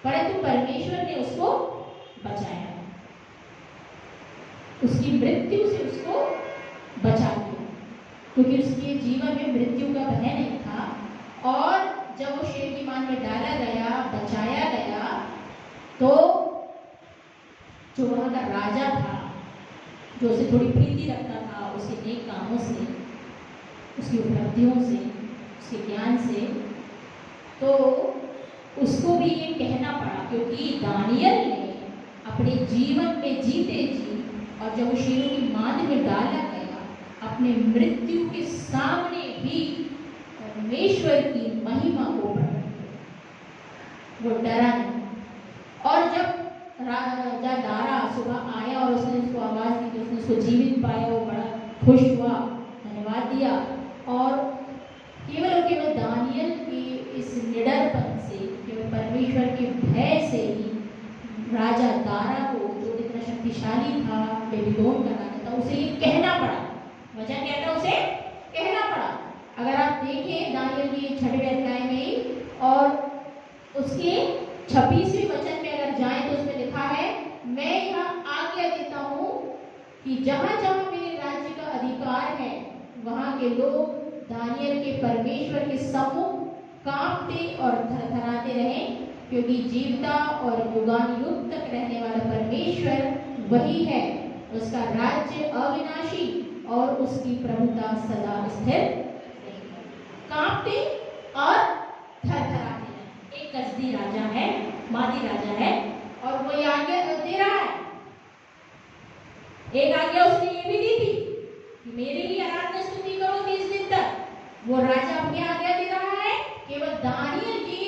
परंतु परमेश्वर ने उसको बचाया, उसकी मृत्यु से उसको बचा लिया, क्योंकि उसके जीवन में मृत्यु का भय नहीं था। और जब वो शेर की मान में डाला गया, बचाया गया, तो जो वहां का राजा था, जो उसे थोड़ी प्रीति रखता था उसके नेक कामों से, उसकी उपलब्धियों से, उसके ज्ञान से, तो उसको भी ये कहना पड़ा, क्योंकि दानियल ने अपने जीवन में जीते जी और जब वो शेरों की मान में डाला गया, अपने मृत्यु के सामने भी परमेश्वर की महिमा को प्रकट किया। वो डरा नहीं। और जब राजा दारा सुबह आया और उसने उसको आवाज दी तो उसने उसको जीवित पाया, वो बड़ा खुश हुआ, धन्यवाद दिया और केवल दानियल के इस निडरपन से, केवल परमेश्वर के भय से ही राजा दारा को, जो इतना शक्तिशाली था, बेबीलोन का राजा था, उसे ये कहना पड़ा। वचन क्या था? उसे कहना पड़ा। अगर आप देखें दानियल की 6वें अध्याय में और उसके 26वें वचन में अगर जाएं तो उसमें लिखा है, मैं यहाँ आज्ञा देता हूँ कि जहां जहां मेरे राज्य का अधिकार है वहां के लोग दानियल के परमेश्वर के सम्मुख कांपते और थरथराते रहें, क्योंकि जीवता और युगानुयुग तक रहने वाला परमेश्वर वही है। उसका राज्य अविनाशी और उसकी प्रभुता सदा स्थिर। कांपते और थरथराते रहें। एक कसदी राजा है, मादी राजा है, और वो ये आज्ञा दे रहा है। एक आज्ञा उसने ये भी दी थी कि मेरे लिए आराधना स्तुति करो 30 दिन तक। वो राजा अपनी आज्ञा दे रहा है, केवल दानियल की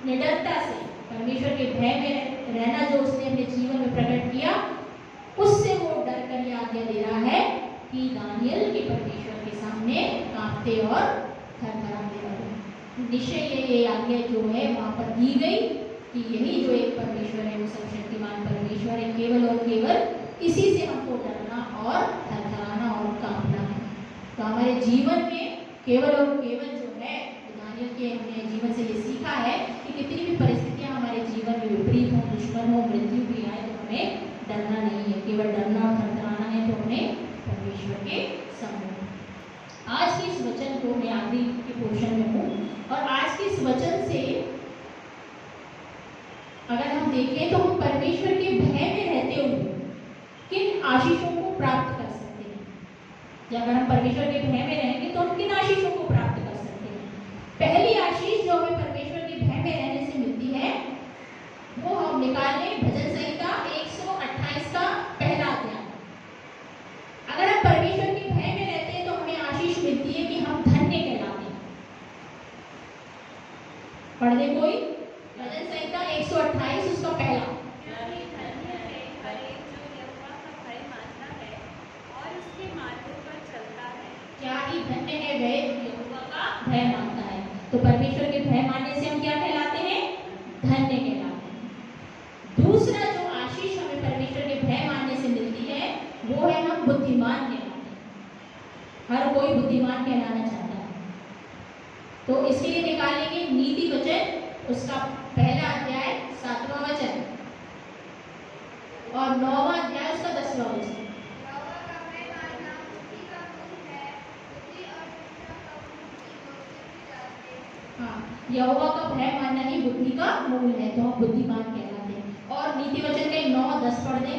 निडरता से, परमेश्वर के भय में रहना जो उसने अपने जीवन में प्रकट किया, उससे वो डर कर यह आज्ञा दे रहा है कि दानियल के परमेश्वर के सामने कांपते और थरथराते रहो। निश्चय ये आज्ञा जो है वहां पर दी गई कि यही जो एक परमेश्वर है वो सर्वशक्तिमान परमेश्वर है, केवल और केवल इसी से हमको डरना और थरथराना और कांपना है। तो हमारे जीवन में केवल और केवल जो है, दानियल के हमने जीवन से ये सीखा है कि कितनी भी परिस्थितियां हमारे जीवन में विपरीत हो, दुश्मन हो, मृत्यु भी आए, तो हमें डरना नहीं है, केवल डरना और थरथराना है तो हमें परमेश्वर के सम्मुख। आज के इस वचन को मैं आखिरी के पोर्शन में हूँ और आज के इस वचन से अगर हम देखें तो हम परमेश्वर के भय में रहते हुए किन आशीषों को प्राप्त कर सकते हैं। जब अगर हम परमेश्वर के भय में रहेंगे तो हम किन आशीषों को प्राप्त कर सकते हैं। पहली आशीष जो हमें परमेश्वर के भय में रहने से मिलती है वो हम निकालें भजन संहिता 128 का पहला अध्याय। अगर हम परमेश्वर के भय में रहते हैं तो हमें आशीष मिलती है कि हम धन्य कहलाते हैं। पढ़ दे कोई, भजन संहिता 128 उसका पहला। क्या ही धन्य है वह यहोवा का का भय मानता है। तो परमेश्वर के भय मानने से हम क्या कहलाते हैं? धन्य कहलाते हैं। दूसरा जो आशीष हमें परमेश्वर के भय मानने से मिलती है वो है हम बुद्धिमान कहलाते हैं। हर कोई बुद्धिमान कहलाना चाहता है। तो इसके लिए निकालेंगे नीति वचन, उसका पहला अध्याय 7वां वचन और 9वां अध्याय उसका 10वां वचन। हाँ, यहोवा का भय मानना ही बुद्धि का मूल है, तो हम बुद्धिमान कहलाते हैं। और नीति वचन के 9-10 पढ़ दें।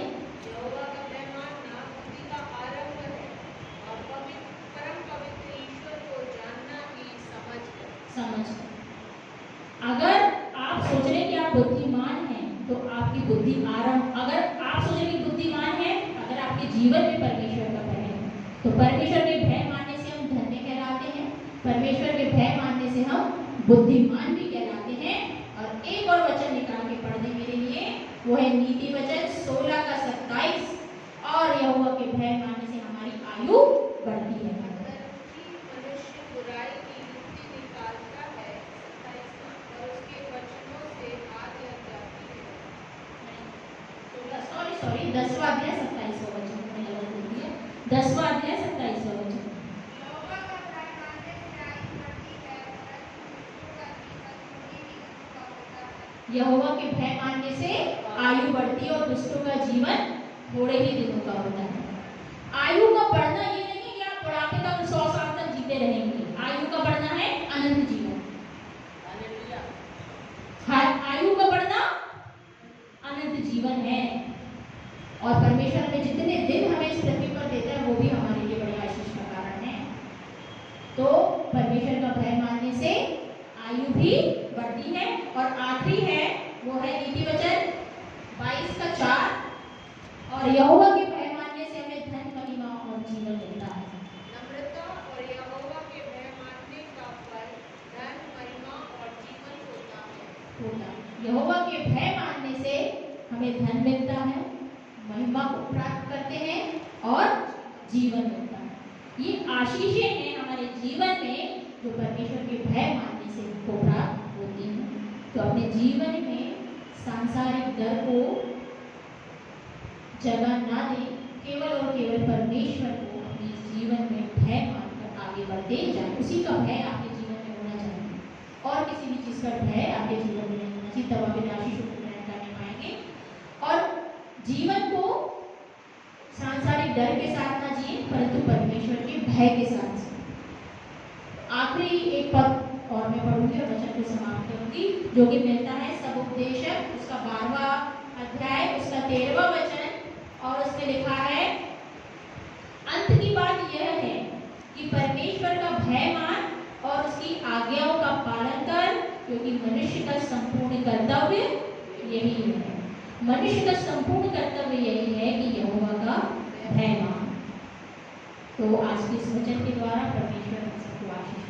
यहोवा का भय मानना बुद्धि का आरंभ है और परम पवित्र ईश्वर को जानना ही समझ है। समझ। अगर आप सोच रहे हैं कि आप बुद्धिमान हैं तो आपकी बुद्धि आरंभ, अगर आप सोच रहे हैं कि बुद्धिमान है, अगर आपके जीवन में परमेश्वर का भय है तो परमेश्वर के भय मानने से हम धन्य कहलाते हैं, परमेश्वर के भय मानने से हम बुद्धिमान भी कहलाते हैं। और एक और वचन निकाल के पढ़ दें मेरे लिए, वो है नीति वचन 16 का 27। और यहोवा के भय मानने से हमारी आयु बढ़ती है। मनुष्य बुराई की युक्ति निकालता है 27 और उसके वचनों से आग लग जाती है। 10वां अध्याय 27वां वचन, मैंने गलत बोल दिया। 10वां अध्याय 27वां वचन। यहोवा के भय मानने से आयु बढ़ती है और दुष्टों का जीवन थोड़े ही दिनों का होता है। आयु का बढ़ना ये नहीं है कि आप बुढ़ापे तक 100 साल तक जीते रहेंगे। आयु का बढ़ना है अनंत जीवन। आयु का बढ़ना अनंत जीवन है। और परमेश्वर ने जितने दिन हमें इस पृथ्वी पर देता है वो भी हमारे लिए बड़े आशीष का कारण है। तो परमेश्वर का भय मानने से आयु भी बढ़ती है। और आखिरी है वो है नीति वचन 22 का 4। और यहोवा के भय मानने से हमें धन, महिमा और जीवन मिलता है। नम्रता और यहोवा के भय मानने का फल धन, महिमा और जीवन होता है। यहोवा के भय मानने से हमें धन मिलता है, महिमा को प्राप्त करते हैं और जीवन मिलता है। ये आशीषें हैं हमारे जीवन में जो परमेश्वर के भय मानने से हमको प्राप्त होती हैं। तो अपने जीवन में सांसारिक डर को जगह ना दें, केवल और केवल परमेश्वर को अपने जीवन में भय मानकर आगे बढ़ते जाए। उसी का भय आपके जीवन में होना चाहिए और किसी भी चीज़ का भय आपके जीवन में नहीं होना चाहिए, तब आप इन आशीषों को ग्रहण करने पाएंगे। और जीवन को सांसारिक डर के साथ ना जिए परंतु परमेश्वर के भय के साथ जिए। आखिरी एक पद और मैं पढ़ूंगी और वचन को समाप्त करूंगी, जो कि मिलता है सब उपदेशक उसका 12वां अध्याय उसका 13वां वचन। और उसमें लिखा है, अंत की बात यह है कि परमेश्वर का भय मान और उसकी आज्ञाओं का पालन कर, क्योंकि मनुष्य का संपूर्ण कर्तव्य यही है। मनुष्य का संपूर्ण कर्तव्य यही है कि यहोवा का भय मान। तो आज के इस वचन के द्वारा परमेश्वर सबको आशीष